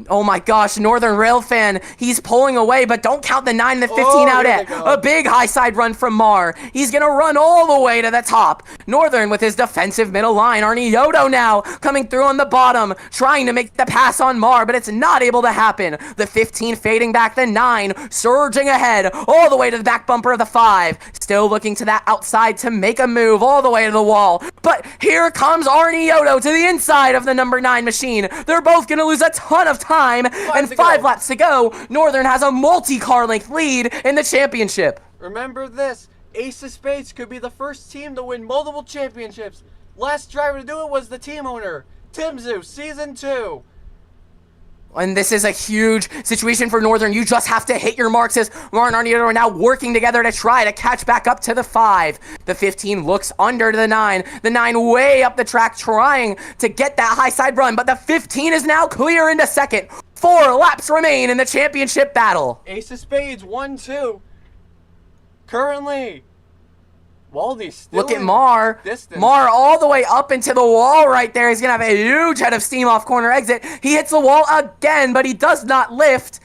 Oh my gosh, Northern Railfan, he's pulling away, but don't count the 9 and the 15 out yet. A big high side run from Mar. He's going to run all the way to the top. Northern with his defensive middle line. Arnioto now coming through on the bottom, trying to make the pass on Mar, but it's not able to happen. The 15 fading back, the 9 surging ahead all the way to the back bumper of the 5. Still looking to that outside to make a move all the way to the wall. But here comes Arnioto to the inside of the number 9 machine. They're both going to lose a ton of time, and 5 laps to go. Northern has a multi-car length lead in the championship. Remember this, Ace of Spades could be the first team to win multiple championships. Last driver to do it was the team owner, Timzu, Season 2. And this is a huge situation for Northern. You just have to hit your marks as Mar and Arnieto are now working together to try to catch back up to the 5. The 15 looks under to the 9. The 9 way up the track trying to get that high side run, but the 15 is now clear into second. 4 laps remain in the championship battle. Ace of Spades, 1-2. Currently, Waldy's still Look at Mar. distance. Mar all the way up into the wall right there. He's going to have a huge head of steam off corner exit. He hits the wall again, but he does not lift.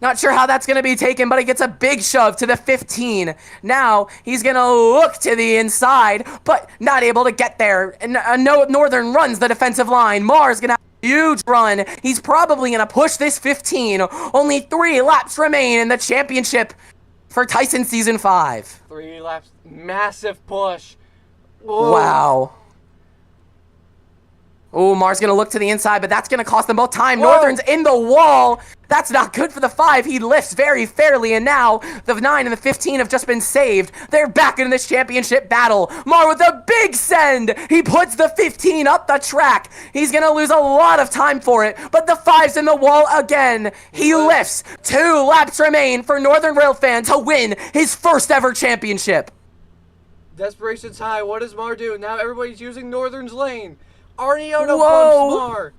Not sure how that's going to be taken, but he gets a big shove to the 15. Now, he's going to look to the inside, but not able to get there. And Northern runs the defensive line. Mar's going to have a huge run. He's probably going to push this 15. Only 3 laps remain in the championship for Tyson Season 5. 3 laps. Massive push. Whoa. Wow. Oh, Mar's going to look to the inside, but that's going to cost them both time. Whoa. Northern's in the wall. That's not good for the 5. He lifts very fairly, and now the 9 and the 15 have just been saved. They're back in this championship battle. Mar with a big send. He puts the 15 up the track. He's going to lose a lot of time for it, but the 5's in the wall again. He lifts. 2 laps remain for Northern Railfan to win his first ever championship. Desperation's high. What does Mar do? Now everybody's using Northern's lane. Arnieto Whoa. bumps Mar.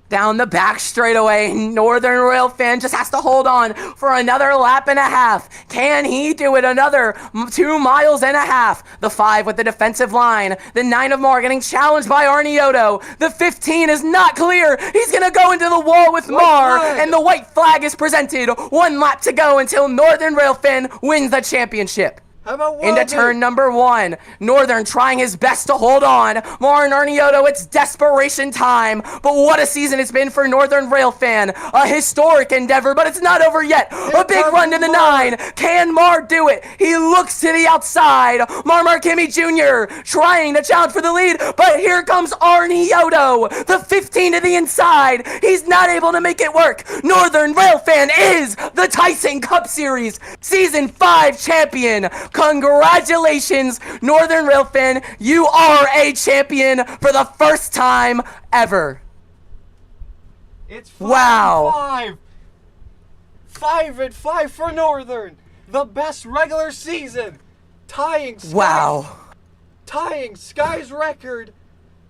Down the back straightaway, Northern Railfan just has to hold on for another lap and a half. Can he do it? Another 2 miles and a half. The 5 with the defensive line. The 9 of Mar getting challenged by Arnieto. The 15 is not clear. He's going to go into the wall with Mar, and the white flag is presented. 1 lap to go until Northern Railfan wins the championship. How about Into turn number 1. Northern trying his best to hold on. Mar and Arnieto, it's desperation time. But what a season it's been for Northern Railfan. A historic endeavor, but it's not over yet. A big run to the 9. Can Mar do it? He looks to the outside. Mar Kimmy Jr. trying to challenge for the lead, but here comes Arnieto. The 15 to the inside. He's not able to make it work. Northern Railfan is the Tyson Cup Series Season 5 champion. Congratulations, Northern Railfan. You are a champion for the first time ever. It's 5 Wow. 5. 5 and 5 for Northern. The best regular season. Tying Sky's record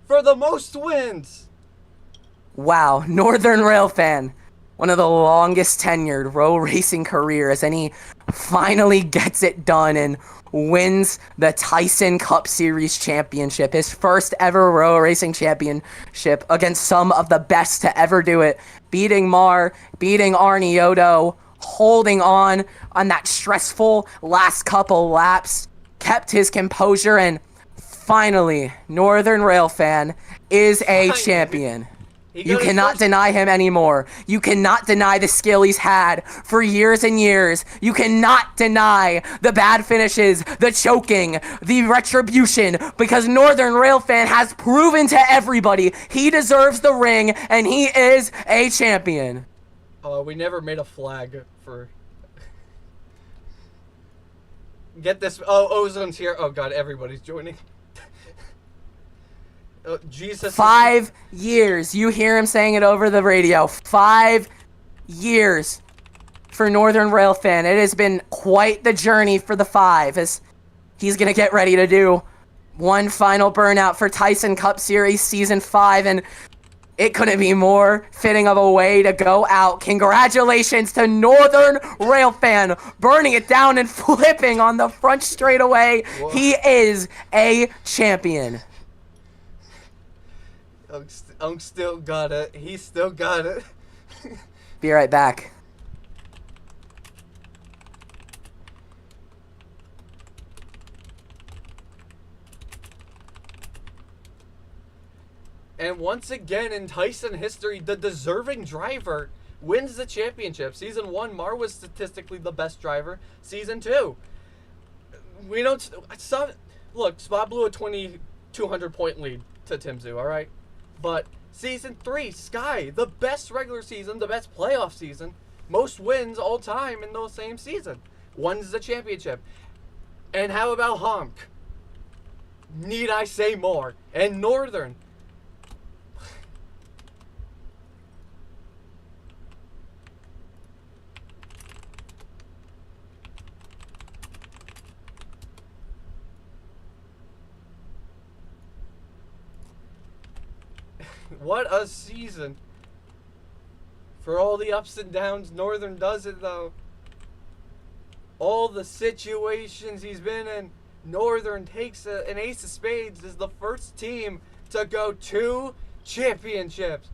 for the most wins. Wow, Northern Railfan. One of the longest tenured row racing careers, and he finally gets it done and wins the Tyson Cup Series championship, his first ever row racing championship against some of the best to ever do it, beating Mar, beating Arnieto, holding on that stressful last couple laps, kept his composure, and finally, Northern Railfan is a champion. You cannot deny him anymore. You cannot deny the skill he's had for years and years. You cannot deny the bad finishes, the choking, the retribution, because Northern Railfan has proven to everybody he deserves the ring, and he is a champion. We never made a flag for... Get this... Oh, Ozone's here. Oh, God, everybody's joining. Oh, Jesus. 5 years. You hear him saying it over the radio. 5 years for Northern Railfan. It has been quite the journey for the 5 as he's going to get ready to do one final burnout for Tyson Cup Series Season 5, and it couldn't be more fitting of a way to go out. Congratulations to Northern Railfan, burning it down and flipping on the front straightaway. Whoa. He is a champion. Unk still got it. He still got it. Be right back. And once again in Tyson history, the deserving driver wins the championship. Season 1, Mar was statistically the best driver. Season 2, we don't... Look, Spot blew a 2,200 point lead to Timzu, alright? But Season 3, Sky, the best regular season, the best playoff season, most wins all time in the same season. Wins the championship. And how about Honk? Need I say more? And Northern. What a season. For all the ups and downs, Northern does it though. All the situations he's been in, Northern takes an ace of spades, is the first team to go 2 championships.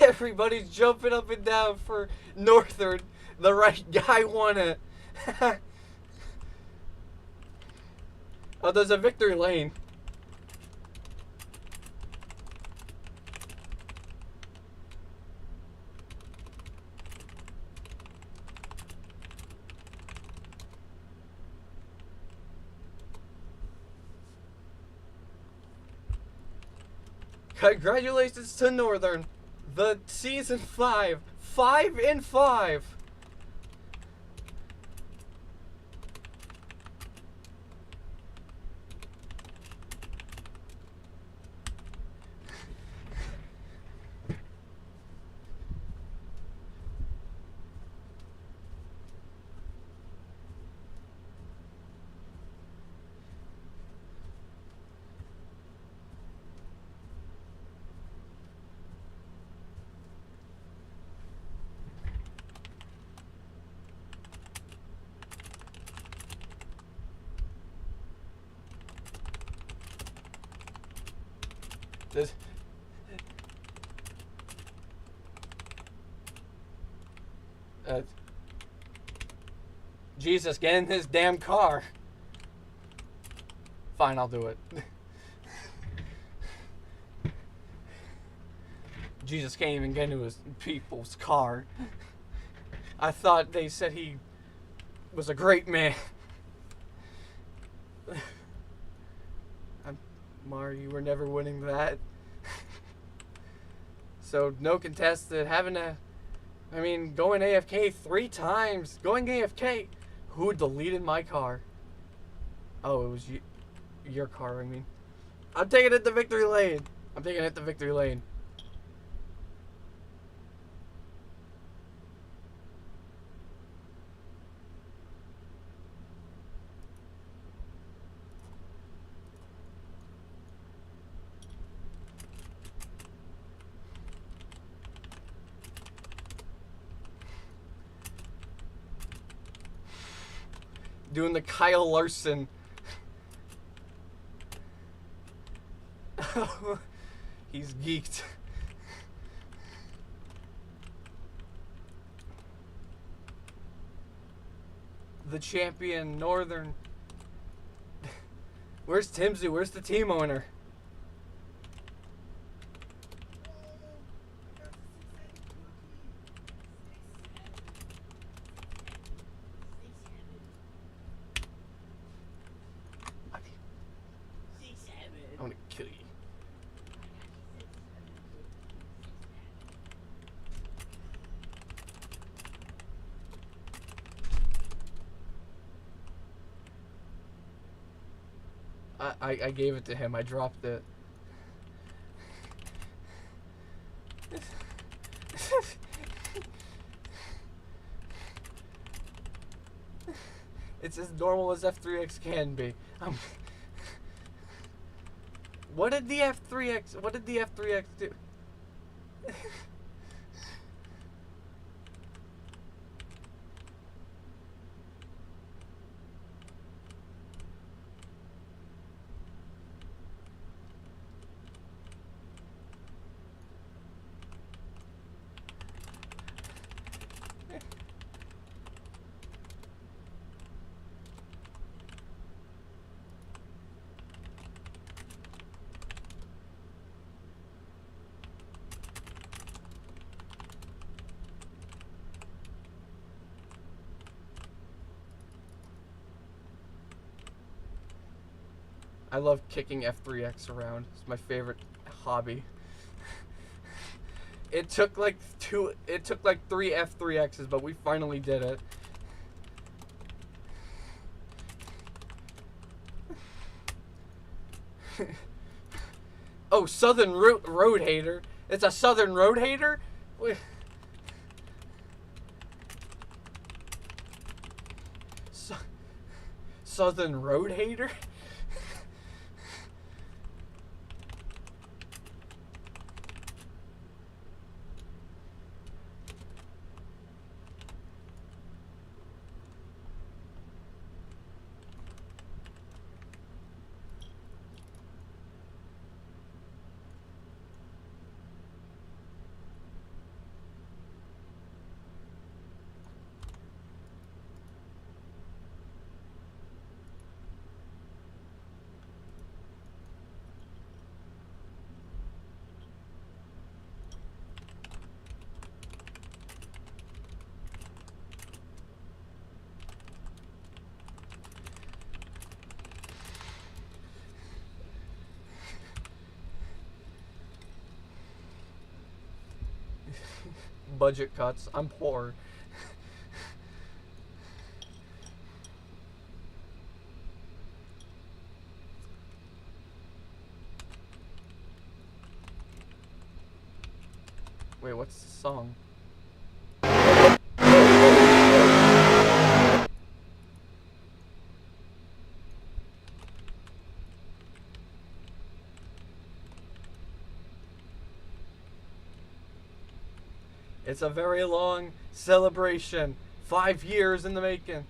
Everybody's jumping up and down for Northern. The right guy won it. Oh, there's a victory lane. Congratulations to Northern. The season 5, 5-5. This, Jesus, get in his damn car. Fine, I'll do it. Jesus can't even get into his people's car. I thought they said he was a great man. Mar, you were never winning that. So, no contested. Going AFK 3 times. Going AFK. Who deleted my car? Oh, it was your car, I mean. I'm taking it to victory lane. I'm taking it to victory lane. Doing the Kyle Larson. He's geeked. The champion, Northern. Where's Timsy? Where's the team owner? I'm gonna kill you. I gave it to him. I dropped it. It's as normal as F3X can be. What did the F3X do? I love kicking F3X around. It's my favorite hobby. It took like 3 F3Xs, but we finally did it. Oh, Southern Road Hater. It's a Southern Road Hater? Southern Road Hater? Budget cuts. I'm poor. Wait, what's the song? It's a very long celebration. 5 years in the making.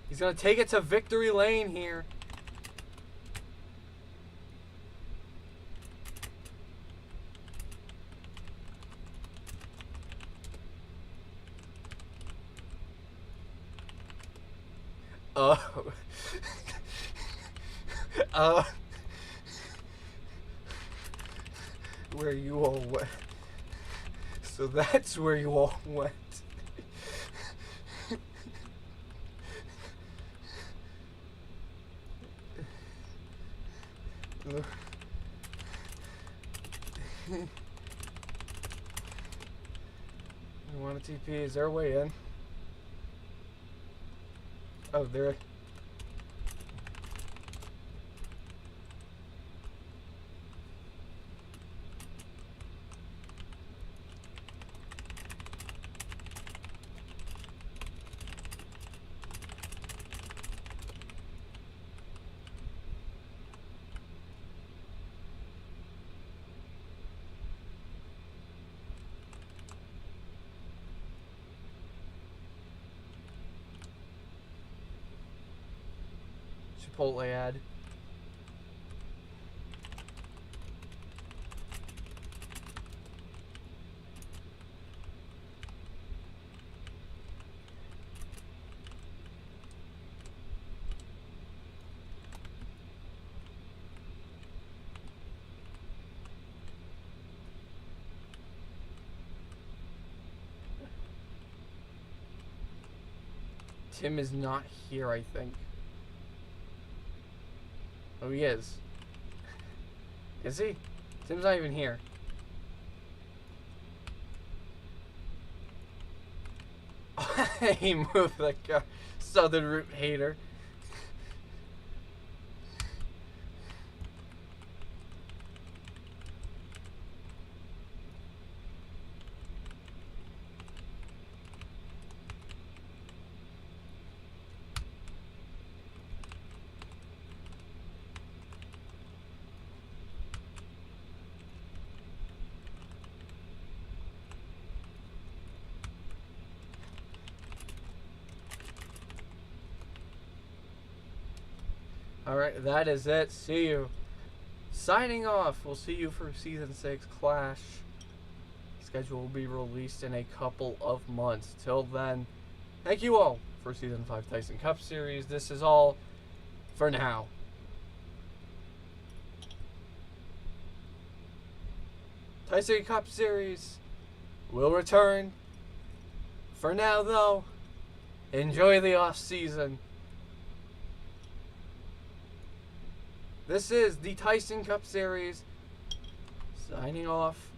He's gonna take it to victory lane here. Oh. Where you all went. So that's where you all went. You want a TP? Is there a way in? Oh, there. Chipotle ad. Tim is not here, I think. Oh, he is. Is he? Tim's not even here. He moved like a Southern Root Hater. Alright, that is it. See you. Signing off. We'll see you for Season 6 Clash. Schedule will be released in a couple of months. Till then, thank you all for Season 5 Tyson Cup Series. This is all for now. Tyson Cup Series will return. For now, though, Enjoy the off season. This is the Tyson Cup Series. Signing off.